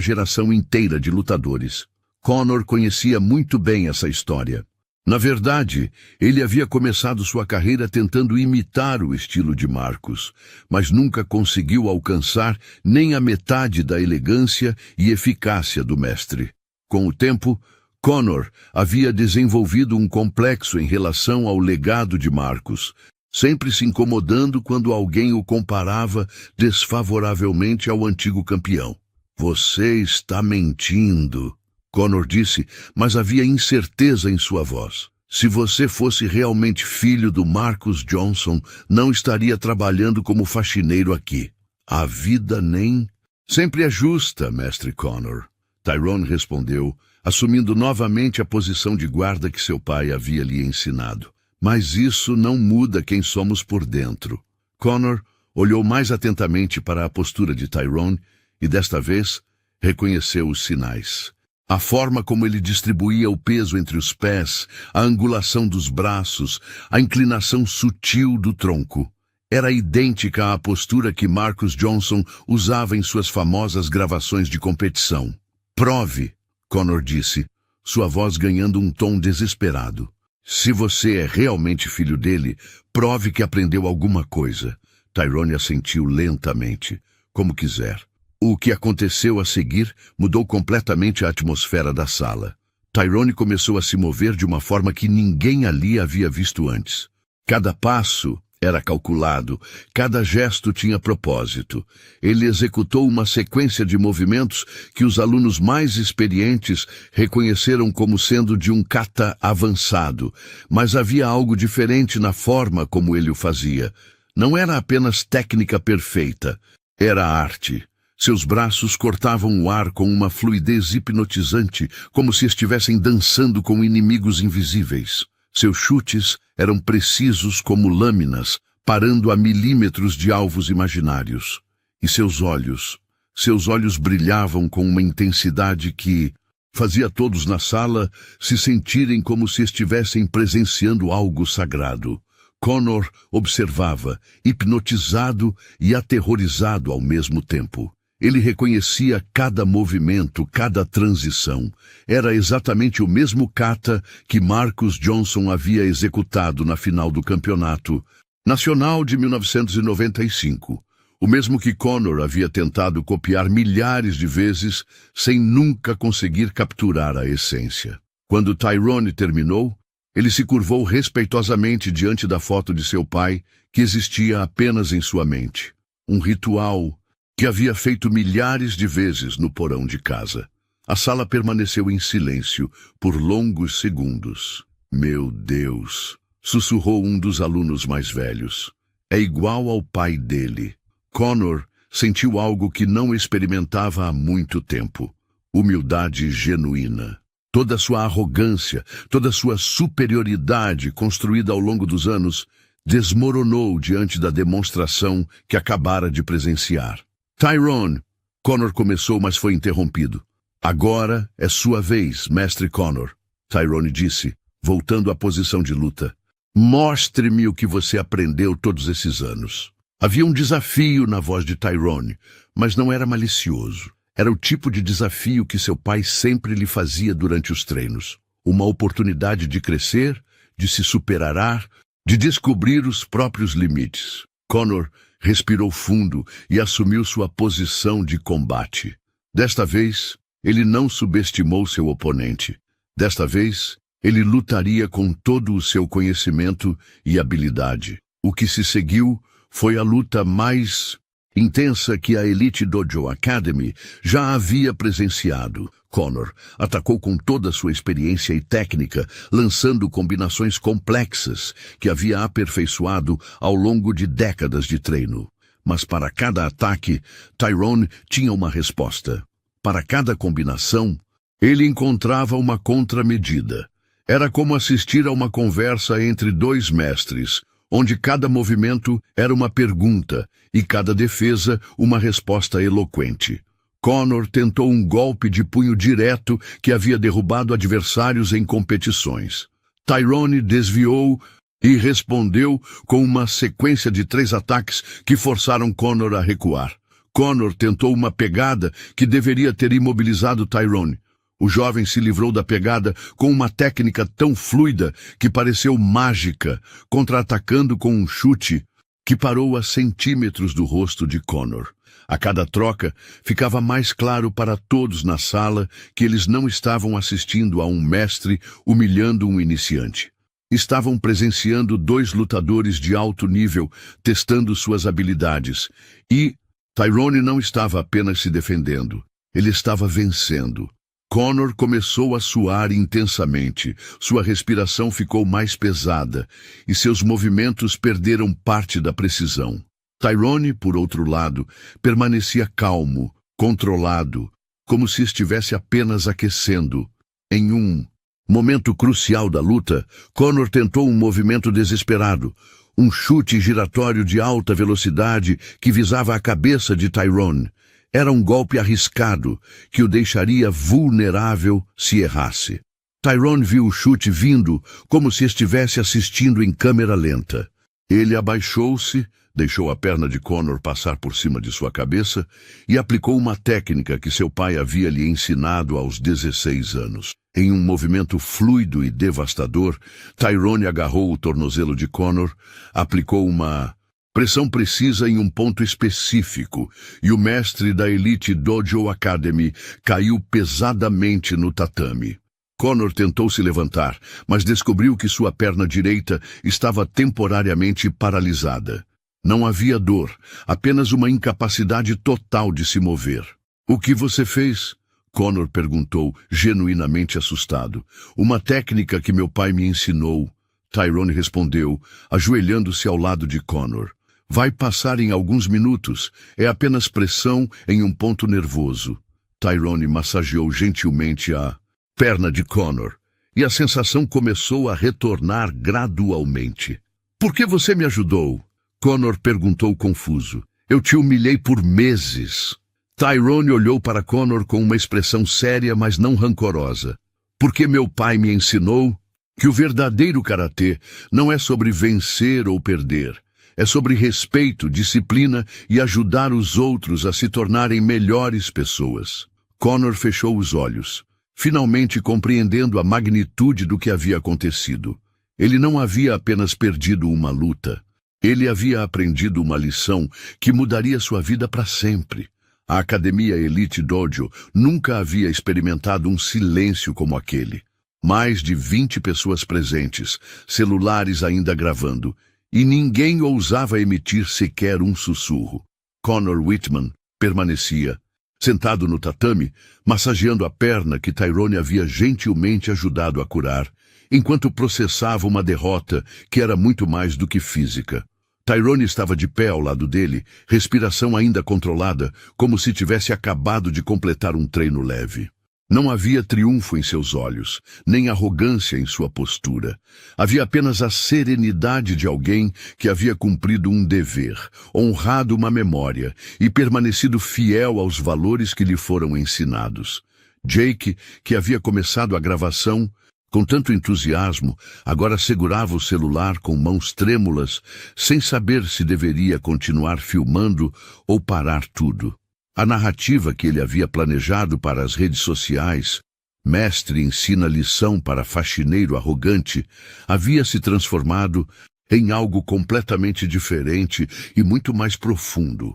geração inteira de lutadores. Connor conhecia muito bem essa história. Na verdade, ele havia começado sua carreira tentando imitar o estilo de Marcus, mas nunca conseguiu alcançar nem a metade da elegância e eficácia do mestre. Com o tempo, Connor havia desenvolvido um complexo em relação ao legado de Marcus, sempre se incomodando quando alguém o comparava desfavoravelmente ao antigo campeão. "Você está mentindo", Connor disse, mas havia incerteza em sua voz. "Se você fosse realmente filho do Marcus Johnson, não estaria trabalhando como faxineiro aqui. A vida nem..." "Sempre é justa, mestre Connor", Tyrone respondeu, assumindo novamente a posição de guarda que seu pai havia lhe ensinado. "Mas isso não muda quem somos por dentro." Connor olhou mais atentamente para a postura de Tyrone e, desta vez, reconheceu os sinais. A forma como ele distribuía o peso entre os pés, a angulação dos braços, a inclinação sutil do tronco. Era idêntica à postura que Marcus Johnson usava em suas famosas gravações de competição. "Prove", Connor disse, sua voz ganhando um tom desesperado. "Se você é realmente filho dele, prove que aprendeu alguma coisa." Tyrone assentiu lentamente. "Como quiser." O que aconteceu a seguir mudou completamente a atmosfera da sala. Tyrone começou a se mover de uma forma que ninguém ali havia visto antes. Cada passo era calculado, cada gesto tinha propósito. Ele executou uma sequência de movimentos que os alunos mais experientes reconheceram como sendo de um kata avançado, mas havia algo diferente na forma como ele o fazia. Não era apenas técnica perfeita, era arte. Seus braços cortavam o ar com uma fluidez hipnotizante, como se estivessem dançando com inimigos invisíveis. Seus chutes eram precisos como lâminas, parando a milímetros de alvos imaginários. E seus olhos brilhavam com uma intensidade que fazia todos na sala se sentirem como se estivessem presenciando algo sagrado. Connor observava, hipnotizado e aterrorizado ao mesmo tempo. Ele reconhecia cada movimento, cada transição. Era exatamente o mesmo kata que Marcus Johnson havia executado na final do Campeonato Nacional de 1995. O mesmo que Conor havia tentado copiar milhares de vezes sem nunca conseguir capturar a essência. Quando Tyrone terminou, ele se curvou respeitosamente diante da foto de seu pai, que existia apenas em sua mente. Um ritual que havia feito milhares de vezes no porão de casa. A sala permaneceu em silêncio por longos segundos. Meu Deus! Sussurrou um dos alunos mais velhos. É igual ao pai dele. Conor sentiu algo que não experimentava há muito tempo. Humildade genuína. Toda sua arrogância, toda sua superioridade construída ao longo dos anos, desmoronou diante da demonstração que acabara de presenciar. Tyrone, Conor começou, mas foi interrompido. Agora é sua vez, mestre Conor, Tyrone disse, voltando à posição de luta. Mostre-me o que você aprendeu todos esses anos. Havia um desafio na voz de Tyrone, mas não era malicioso. Era o tipo de desafio que seu pai sempre lhe fazia durante os treinos. Uma oportunidade de crescer, de se superar, de descobrir os próprios limites. Conor respirou fundo e assumiu sua posição de combate. Desta vez, ele não subestimou seu oponente. Desta vez, ele lutaria com todo o seu conhecimento e habilidade. O que se seguiu foi a luta mais intensa que a Elite Dojo Academy já havia presenciado. Conor atacou com toda a sua experiência e técnica, lançando combinações complexas que havia aperfeiçoado ao longo de décadas de treino. Mas para cada ataque, Tyrone tinha uma resposta. Para cada combinação, ele encontrava uma contramedida. Era como assistir a uma conversa entre dois mestres, onde cada movimento era uma pergunta e cada defesa uma resposta eloquente. Conor tentou um golpe de punho direto que havia derrubado adversários em competições. Tyrone desviou e respondeu com uma sequência de 3 ataques que forçaram Conor a recuar. Conor tentou uma pegada que deveria ter imobilizado Tyrone. O jovem se livrou da pegada com uma técnica tão fluida que pareceu mágica, contra-atacando com um chute que parou a centímetros do rosto de Conor. A cada troca, ficava mais claro para todos na sala que eles não estavam assistindo a um mestre humilhando um iniciante. Estavam presenciando 2 lutadores de alto nível testando suas habilidades. E Tyrone não estava apenas se defendendo, ele estava vencendo. Conor começou a suar intensamente, sua respiração ficou mais pesada e seus movimentos perderam parte da precisão. Tyrone, por outro lado, permanecia calmo, controlado, como se estivesse apenas aquecendo. Em um momento crucial da luta, Conor tentou um movimento desesperado, um chute giratório de alta velocidade que visava a cabeça de Tyrone. Era um golpe arriscado, que o deixaria vulnerável se errasse. Tyrone viu o chute vindo como se estivesse assistindo em câmera lenta. Ele abaixou-se, deixou a perna de Conor passar por cima de sua cabeça e aplicou uma técnica que seu pai havia lhe ensinado aos 16 anos. Em um movimento fluido e devastador, Tyrone agarrou o tornozelo de Conor, aplicou uma pressão precisa em um ponto específico, e o mestre da Elite Dojo Academy caiu pesadamente no tatame. Conor tentou se levantar, mas descobriu que sua perna direita estava temporariamente paralisada. Não havia dor, apenas uma incapacidade total de se mover. "O que você fez?" Conor perguntou, genuinamente assustado. "Uma técnica que meu pai me ensinou." Tyrone respondeu, ajoelhando-se ao lado de Conor. "Vai passar em alguns minutos. É apenas pressão em um ponto nervoso." Tyrone massageou gentilmente a perna de Conor, e a sensação começou a retornar gradualmente. "Por que você me ajudou?" Conor perguntou confuso. "Eu te humilhei por meses." Tyrone olhou para Conor com uma expressão séria, mas não rancorosa. "Porque meu pai me ensinou que o verdadeiro karatê não é sobre vencer ou perder. É sobre respeito, disciplina e ajudar os outros a se tornarem melhores pessoas. Connor fechou os olhos, finalmente compreendendo a magnitude do que havia acontecido. Ele não havia apenas perdido uma luta. Ele havia aprendido uma lição que mudaria sua vida para sempre. A Academia Elite Dojo nunca havia experimentado um silêncio como aquele. Mais de 20 pessoas presentes, celulares ainda gravando, e ninguém ousava emitir sequer um sussurro. Conor Whitman permanecia, sentado no tatame, massageando a perna que Tyrone havia gentilmente ajudado a curar, enquanto processava uma derrota que era muito mais do que física. Tyrone estava de pé ao lado dele, respiração ainda controlada, como se tivesse acabado de completar um treino leve. Não havia triunfo em seus olhos, nem arrogância em sua postura. Havia apenas a serenidade de alguém que havia cumprido um dever, honrado uma memória e permanecido fiel aos valores que lhe foram ensinados. Jake, que havia começado a gravação com tanto entusiasmo, agora segurava o celular com mãos trêmulas, sem saber se deveria continuar filmando ou parar tudo. A narrativa que ele havia planejado para as redes sociais, mestre ensina lição para faxineiro arrogante, havia se transformado em algo completamente diferente e muito mais profundo.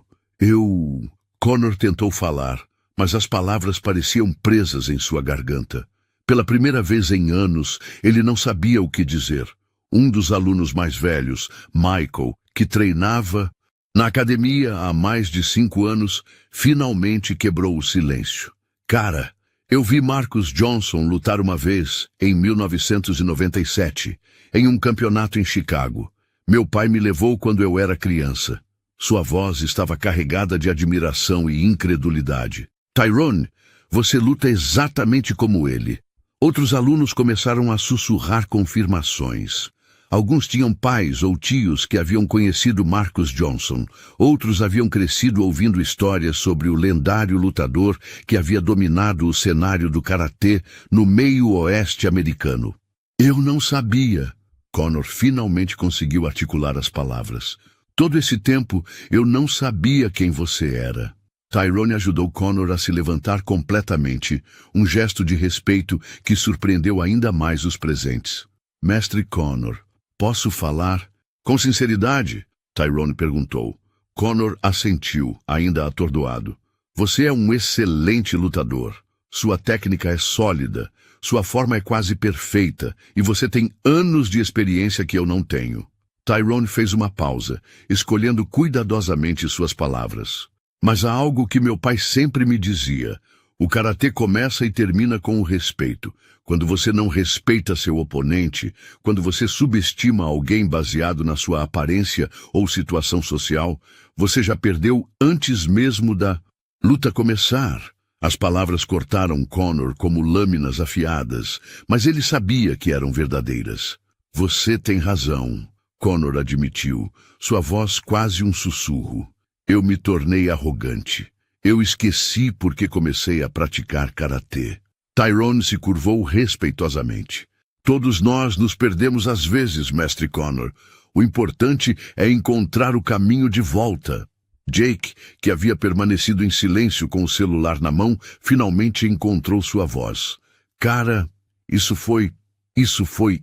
Connor tentou falar, mas as palavras pareciam presas em sua garganta. Pela primeira vez em anos, ele não sabia o que dizer. Um dos alunos mais velhos, Michael, que treinava na academia há mais de 5 anos, finalmente quebrou o silêncio. Cara, eu vi Marcus Johnson lutar uma vez, em 1997, em um campeonato em Chicago. Meu pai me levou quando eu era criança. Sua voz estava carregada de admiração e incredulidade. Tyrone, você luta exatamente como ele. Outros alunos começaram a sussurrar confirmações. Alguns tinham pais ou tios que haviam conhecido Marcus Johnson. Outros haviam crescido ouvindo histórias sobre o lendário lutador que havia dominado o cenário do karatê no meio oeste americano. Eu não sabia. Connor finalmente conseguiu articular as palavras. Todo esse tempo eu não sabia quem você era. Tyrone ajudou Connor a se levantar completamente, um gesto de respeito que surpreendeu ainda mais os presentes. Mestre Connor, posso falar? Com sinceridade? Tyrone perguntou. Connor assentiu, ainda atordoado. Você é um excelente lutador. Sua técnica é sólida, sua forma é quase perfeita, e você tem anos de experiência que eu não tenho. Tyrone fez uma pausa, escolhendo cuidadosamente suas palavras. Mas há algo que meu pai sempre me dizia. O karatê começa e termina com o respeito. Quando você não respeita seu oponente, quando você subestima alguém baseado na sua aparência ou situação social, você já perdeu antes mesmo da luta começar. As palavras cortaram Connor como lâminas afiadas, mas ele sabia que eram verdadeiras. Você tem razão, Connor admitiu, sua voz quase um sussurro. Eu me tornei arrogante. Eu esqueci porque comecei a praticar karatê. Tyrone se curvou respeitosamente. Todos nós nos perdemos às vezes, mestre Connor. O importante é encontrar o caminho de volta. Jake, que havia permanecido em silêncio com o celular na mão, finalmente encontrou sua voz. Cara, isso foi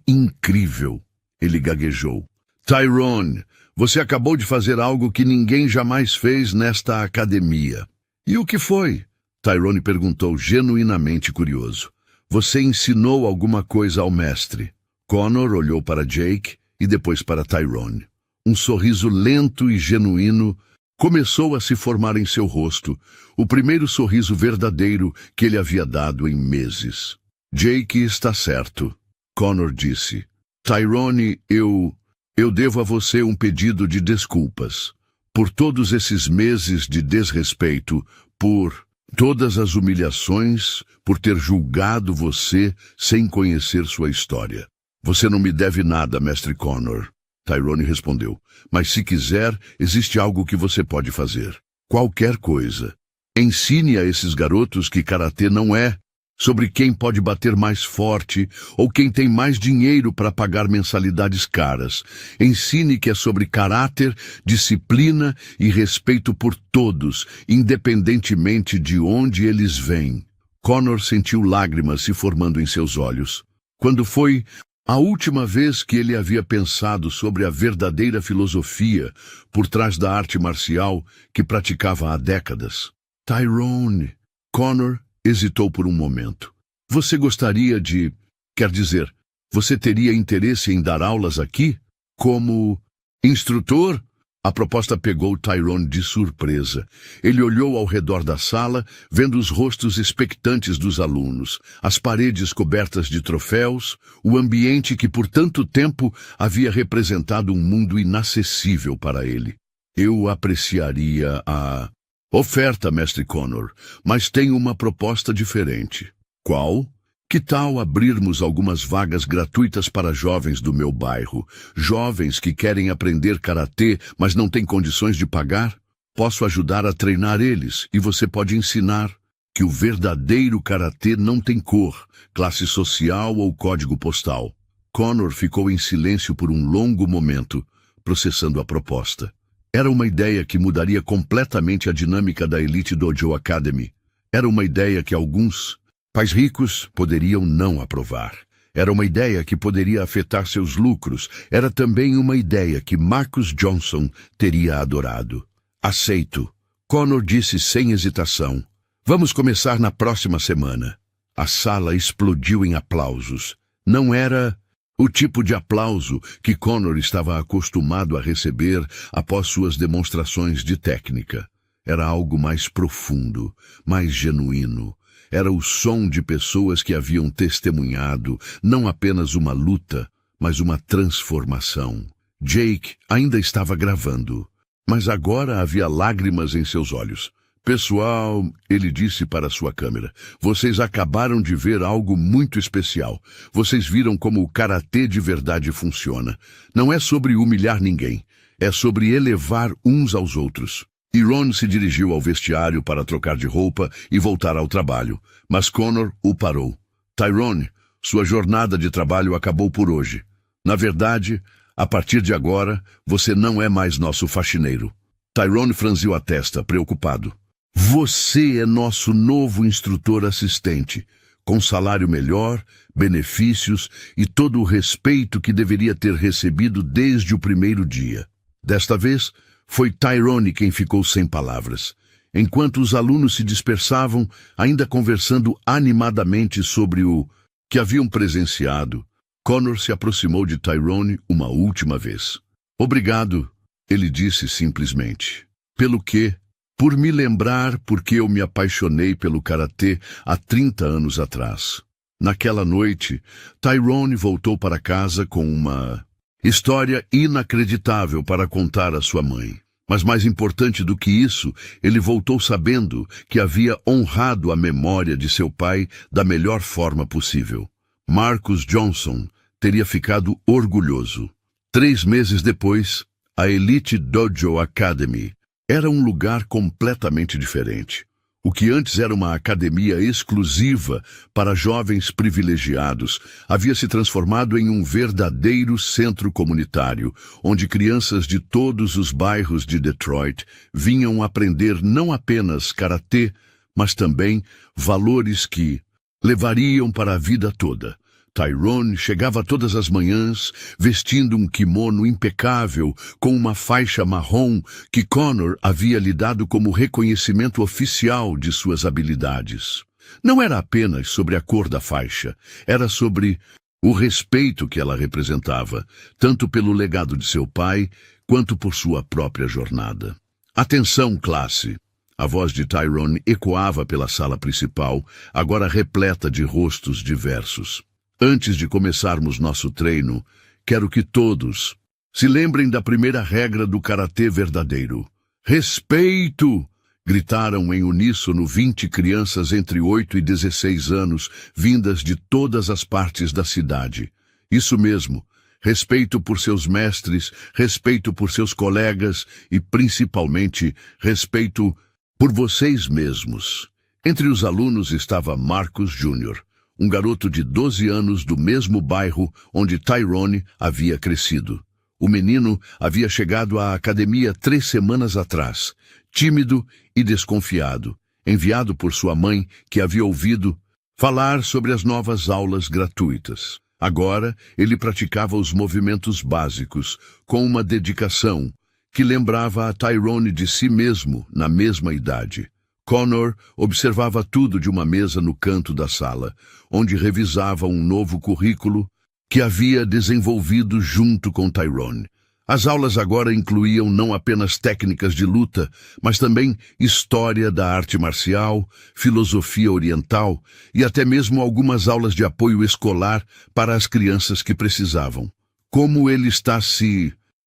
incrível. Ele gaguejou. Tyrone, você acabou de fazer algo que ninguém jamais fez nesta academia. E o que foi? Tyrone perguntou, genuinamente curioso. Você ensinou alguma coisa ao mestre. Connor olhou para Jake e depois para Tyrone. Um sorriso lento e genuíno começou a se formar em seu rosto, o primeiro sorriso verdadeiro que ele havia dado em meses. Jake está certo, Connor disse. Tyrone, eu devo a você um pedido de desculpas. Por todos esses meses de desrespeito, por todas as humilhações, por ter julgado você sem conhecer sua história. Você não me deve nada, mestre Connor. Tyrone respondeu. Mas se quiser, existe algo que você pode fazer. Qualquer coisa. Ensine a esses garotos que karatê não é sobre quem pode bater mais forte ou quem tem mais dinheiro para pagar mensalidades caras. Ensine que é sobre caráter, disciplina e respeito por todos, independentemente de onde eles vêm. Connor sentiu lágrimas se formando em seus olhos. Quando foi a última vez que ele havia pensado sobre a verdadeira filosofia por trás da arte marcial que praticava há décadas? Tyrone. Connor hesitou por um momento. Você gostaria de... Quer dizer, você teria interesse em dar aulas aqui? Como instrutor? A proposta pegou Tyrone de surpresa. Ele olhou ao redor da sala, vendo os rostos expectantes dos alunos, as paredes cobertas de troféus, o ambiente que por tanto tempo havia representado um mundo inacessível para ele. Eu apreciaria a oferta, mestre Connor, mas tenho uma proposta diferente. Qual? Que tal abrirmos algumas vagas gratuitas para jovens do meu bairro? Jovens que querem aprender karatê, mas não têm condições de pagar? Posso ajudar a treinar eles, e você pode ensinar que o verdadeiro karatê não tem cor, classe social ou código postal. Connor ficou em silêncio por um longo momento, processando a proposta. Era uma ideia que mudaria completamente a dinâmica da Elite Dojo Academy. Era uma ideia que alguns pais ricos poderiam não aprovar. Era uma ideia que poderia afetar seus lucros. Era também uma ideia que Marcus Johnson teria adorado. Aceito, Connor disse sem hesitação. Vamos começar na próxima semana. A sala explodiu em aplausos. Não era o tipo de aplauso que Connor estava acostumado a receber após suas demonstrações de técnica. Era algo mais profundo, mais genuíno. Era o som de pessoas que haviam testemunhado não apenas uma luta, mas uma transformação. Jake ainda estava gravando, mas agora havia lágrimas em seus olhos. Pessoal, ele disse para sua câmera, vocês acabaram de ver algo muito especial. Vocês viram como o karatê de verdade funciona. Não é sobre humilhar ninguém, é sobre elevar uns aos outros. E Ron se dirigiu ao vestiário para trocar de roupa e voltar ao trabalho, mas Connor o parou. Tyrone, sua jornada de trabalho acabou por hoje. Na verdade, a partir de agora, você não é mais nosso faxineiro. Tyrone franziu a testa, preocupado. Você é nosso novo instrutor assistente, com salário melhor, benefícios e todo o respeito que deveria ter recebido desde o primeiro dia. Desta vez, foi Tyrone quem ficou sem palavras. Enquanto os alunos se dispersavam, ainda conversando animadamente sobre o que haviam presenciado, Connor se aproximou de Tyrone uma última vez. Obrigado, ele disse simplesmente. Pelo quê? Por me lembrar porque eu me apaixonei pelo karatê há 30 anos atrás. Naquela noite, Tyrone voltou para casa com uma história inacreditável para contar à sua mãe. Mas mais importante do que isso, ele voltou sabendo que havia honrado a memória de seu pai da melhor forma possível. Marcus Johnson teria ficado orgulhoso. 3 meses depois, a Elite Dojo Academy era um lugar completamente diferente. O que antes era uma academia exclusiva para jovens privilegiados havia se transformado em um verdadeiro centro comunitário, onde crianças de todos os bairros de Detroit vinham aprender não apenas karatê, mas também valores que levariam para a vida toda. Tyrone chegava todas as manhãs, vestindo um kimono impecável, com uma faixa marrom que Connor havia lhe dado como reconhecimento oficial de suas habilidades. Não era apenas sobre a cor da faixa, era sobre o respeito que ela representava, tanto pelo legado de seu pai, quanto por sua própria jornada. Atenção, classe! A voz de Tyrone ecoava pela sala principal, agora repleta de rostos diversos. Antes de começarmos nosso treino, quero que todos se lembrem da primeira regra do karatê verdadeiro. Respeito! Gritaram em uníssono 20 crianças entre 8 e 16 anos, vindas de todas as partes da cidade. Isso mesmo, respeito por seus mestres, respeito por seus colegas e, principalmente, respeito por vocês mesmos. Entre os alunos estava Marcus Jr., um garoto de 12 anos do mesmo bairro onde Tyrone havia crescido. O menino havia chegado à academia 3 semanas atrás, tímido e desconfiado, enviado por sua mãe, que havia ouvido falar sobre as novas aulas gratuitas. Agora, ele praticava os movimentos básicos, com uma dedicação que lembrava a Tyrone de si mesmo na mesma idade. Connor observava tudo de uma mesa no canto da sala, onde revisava um novo currículo que havia desenvolvido junto com Tyrone. As aulas agora incluíam não apenas técnicas de luta, mas também história da arte marcial, filosofia oriental e até mesmo algumas aulas de apoio escolar para as crianças que precisavam. Como ele está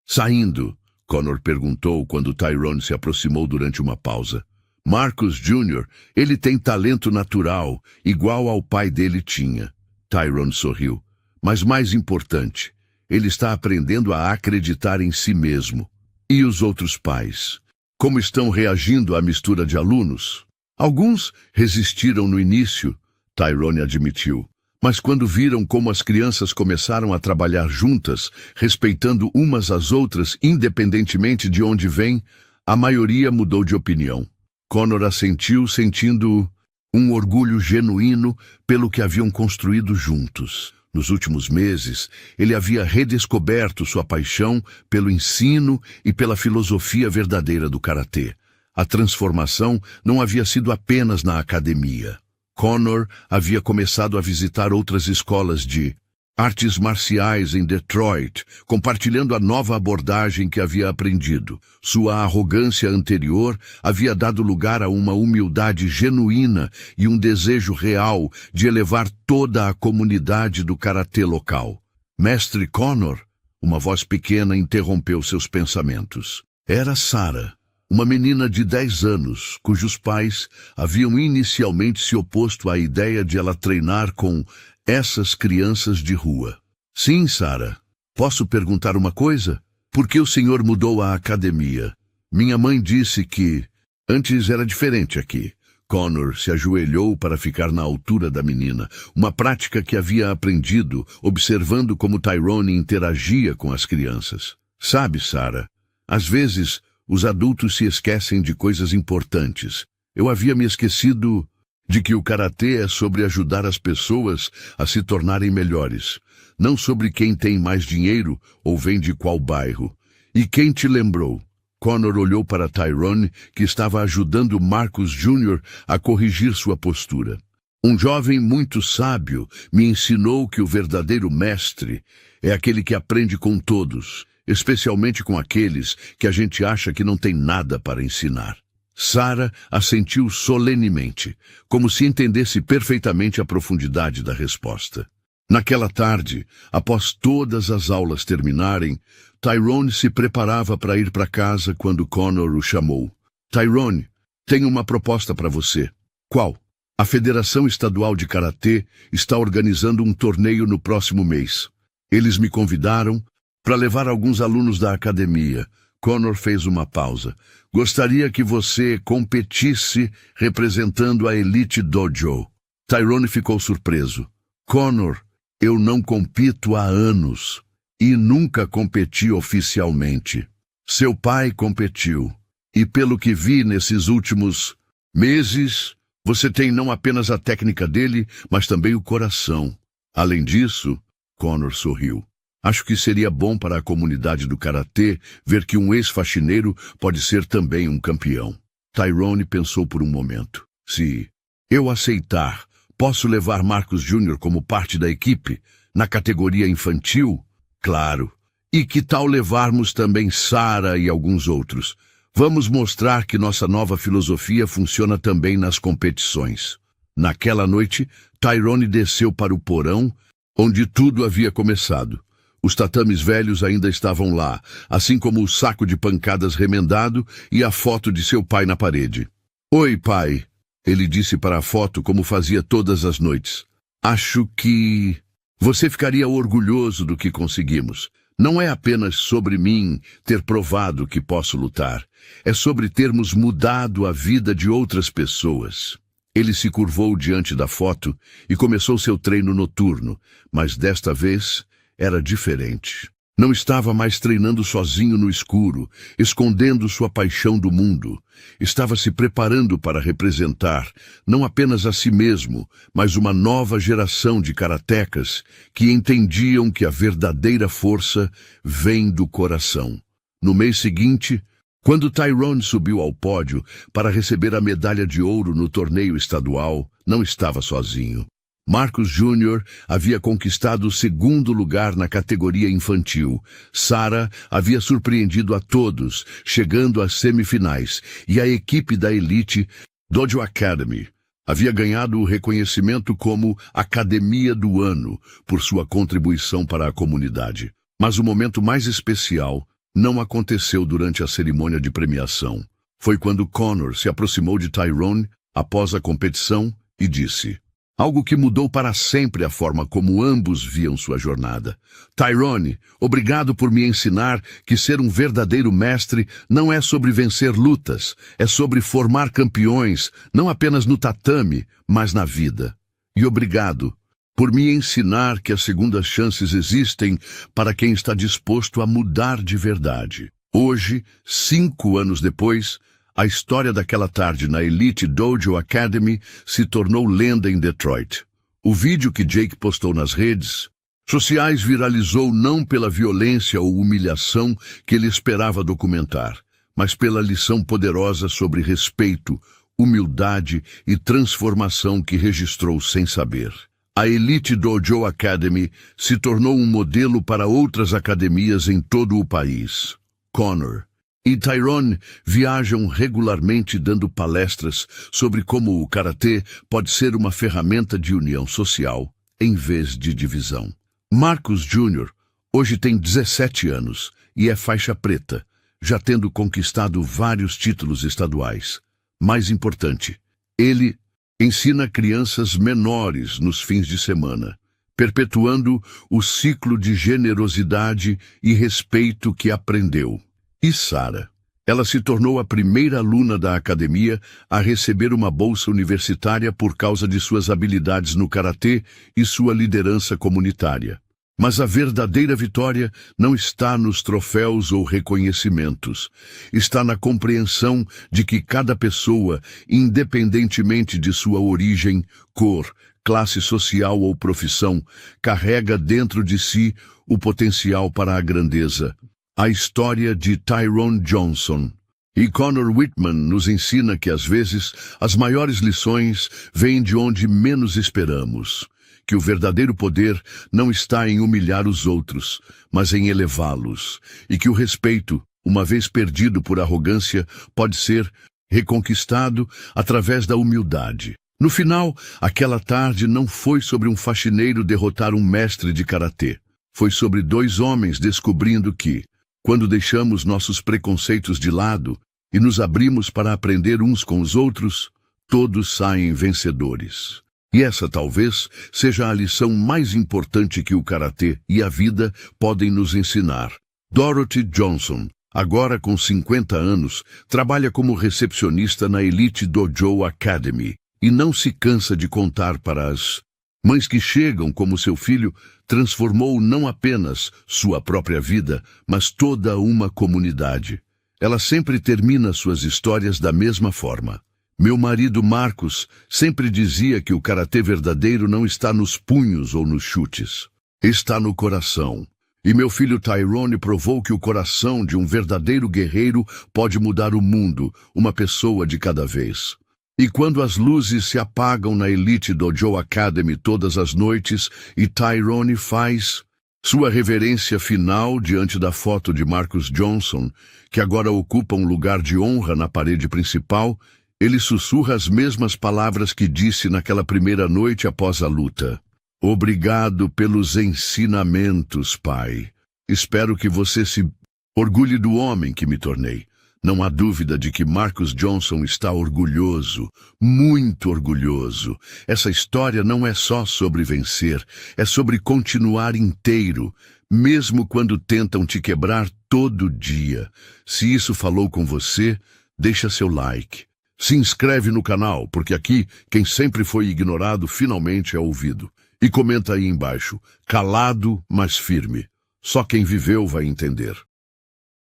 saindo? Connor perguntou quando Tyrone se aproximou durante uma pausa. Marcus Jr., ele tem talento natural, igual ao pai dele tinha. Tyrone sorriu. Mas mais importante, ele está aprendendo a acreditar em si mesmo. E os outros pais? Como estão reagindo à mistura de alunos? Alguns resistiram no início, Tyrone admitiu. Mas quando viram como as crianças começaram a trabalhar juntas, respeitando umas às outras, independentemente de onde vêm, a maioria mudou de opinião. Connor assentiu, sentindo um orgulho genuíno pelo que haviam construído juntos. Nos últimos meses, ele havia redescoberto sua paixão pelo ensino e pela filosofia verdadeira do karatê. A transformação não havia sido apenas na academia. Connor havia começado a visitar outras escolas de artes marciais em Detroit, compartilhando a nova abordagem que havia aprendido. Sua arrogância anterior havia dado lugar a uma humildade genuína e um desejo real de elevar toda a comunidade do karatê local. Mestre Connor, uma voz pequena interrompeu seus pensamentos. Era Sarah, uma menina de 10 anos, cujos pais haviam inicialmente se oposto à ideia de ela treinar com essas crianças de rua. Sim, Sarah. Posso perguntar uma coisa? Por que o senhor mudou a academia? Minha mãe disse que antes era diferente aqui. Connor se ajoelhou para ficar na altura da menina, uma prática que havia aprendido observando como Tyrone interagia com as crianças. Sabe, Sarah, às vezes os adultos se esquecem de coisas importantes. Eu havia me esquecido de que o karatê é sobre ajudar as pessoas a se tornarem melhores, não sobre quem tem mais dinheiro ou vem de qual bairro. E quem te lembrou? Connor olhou para Tyrone, que estava ajudando Marcus Jr. a corrigir sua postura. Um jovem muito sábio me ensinou que o verdadeiro mestre é aquele que aprende com todos, especialmente com aqueles que a gente acha que não tem nada para ensinar. Sarah assentiu solenemente, como se entendesse perfeitamente a profundidade da resposta. Naquela tarde, após todas as aulas terminarem, Tyrone se preparava para ir para casa quando Connor o chamou. Tyrone, tenho uma proposta para você. Qual? A Federação Estadual de Karatê está organizando um torneio no próximo mês. Eles me convidaram para levar alguns alunos da academia. Connor fez uma pausa. Gostaria que você competisse representando a Elite Dojo. Tyrone ficou surpreso. Connor, eu não compito há anos e nunca competi oficialmente. Seu pai competiu. E pelo que vi nesses últimos meses, você tem não apenas a técnica dele, mas também o coração. Além disso, Connor sorriu. Acho que seria bom para a comunidade do karatê ver que um ex-faxineiro pode ser também um campeão. Tyrone pensou por um momento. Se eu aceitar, posso levar Marcus Jr. como parte da equipe, na categoria infantil? Claro. E que tal levarmos também Sarah e alguns outros? Vamos mostrar que nossa nova filosofia funciona também nas competições. Naquela noite, Tyrone desceu para o porão, onde tudo havia começado. Os tatames velhos ainda estavam lá, assim como o saco de pancadas remendado e a foto de seu pai na parede. Oi, pai, ele disse para a foto como fazia todas as noites. Acho que você ficaria orgulhoso do que conseguimos. Não é apenas sobre mim ter provado que posso lutar. É sobre termos mudado a vida de outras pessoas. Ele se curvou diante da foto e começou seu treino noturno, mas desta vez era diferente. Não estava mais treinando sozinho no escuro, escondendo sua paixão do mundo. Estava se preparando para representar, não apenas a si mesmo, mas uma nova geração de karatecas que entendiam que a verdadeira força vem do coração. No mês seguinte, quando Tyrone subiu ao pódio para receber a medalha de ouro no torneio estadual, não estava sozinho. Marcus Jr. havia conquistado o segundo lugar na categoria infantil. Sarah havia surpreendido a todos, chegando às semifinais, e a equipe da Elite Dojo Academy havia ganhado o reconhecimento como Academia do Ano por sua contribuição para a comunidade. Mas o momento mais especial não aconteceu durante a cerimônia de premiação. Foi quando Conor se aproximou de Tyrone após a competição e disse algo que mudou para sempre a forma como ambos viam sua jornada. Tyrone, obrigado por me ensinar que ser um verdadeiro mestre não é sobre vencer lutas, é sobre formar campeões, não apenas no tatame, mas na vida. E obrigado por me ensinar que as segundas chances existem para quem está disposto a mudar de verdade. Hoje, 5 anos depois, a história daquela tarde na Elite Dojo Academy se tornou lenda em Detroit. O vídeo que Jake postou nas redes sociais viralizou não pela violência ou humilhação que ele esperava documentar, mas pela lição poderosa sobre respeito, humildade e transformação que registrou sem saber. A Elite Dojo Academy se tornou um modelo para outras academias em todo o país. Conor e Tyrone viajam regularmente dando palestras sobre como o karatê pode ser uma ferramenta de união social, em vez de divisão. Marcus Jr. hoje tem 17 anos e é faixa preta, já tendo conquistado vários títulos estaduais. Mais importante, ele ensina crianças menores nos fins de semana, perpetuando o ciclo de generosidade e respeito que aprendeu. E Sarah, ela se tornou a primeira aluna da academia a receber uma bolsa universitária por causa de suas habilidades no karatê e sua liderança comunitária. Mas a verdadeira vitória não está nos troféus ou reconhecimentos. Está na compreensão de que cada pessoa, independentemente de sua origem, cor, classe social ou profissão, carrega dentro de si o potencial para a grandeza. A história de Tyrone Johnson e Conor Whitman nos ensina que, às vezes, as maiores lições vêm de onde menos esperamos. Que o verdadeiro poder não está em humilhar os outros, mas em elevá-los. E que o respeito, uma vez perdido por arrogância, pode ser reconquistado através da humildade. No final, aquela tarde não foi sobre um faxineiro derrotar um mestre de karatê. Foi sobre 2 homens descobrindo que, quando deixamos nossos preconceitos de lado e nos abrimos para aprender uns com os outros, todos saem vencedores. E essa talvez seja a lição mais importante que o karatê e a vida podem nos ensinar. Dorothy Johnson, agora com 50 anos, trabalha como recepcionista na Elite Dojo Academy e não se cansa de contar para as mães que chegam como seu filho transformou não apenas sua própria vida, mas toda uma comunidade. Ela sempre termina suas histórias da mesma forma. Meu marido Marcus sempre dizia que o karatê verdadeiro não está nos punhos ou nos chutes. Está no coração. E meu filho Tyrone provou que o coração de um verdadeiro guerreiro pode mudar o mundo, uma pessoa de cada vez. E quando as luzes se apagam na Elite Dojo Academy todas as noites e Tyrone faz sua reverência final diante da foto de Marcus Johnson, que agora ocupa um lugar de honra na parede principal, ele sussurra as mesmas palavras que disse naquela primeira noite após a luta. Obrigado pelos ensinamentos, pai. Espero que você se orgulhe do homem que me tornei. Não há dúvida de que Marcus Johnson está orgulhoso, muito orgulhoso. Essa história não é só sobre vencer, é sobre continuar inteiro, mesmo quando tentam te quebrar todo dia. Se isso falou com você, deixa seu like, Se inscreve no canal, porque aqui quem sempre foi ignorado finalmente é ouvido. E comenta aí embaixo, calado, mas firme. Só quem viveu vai entender.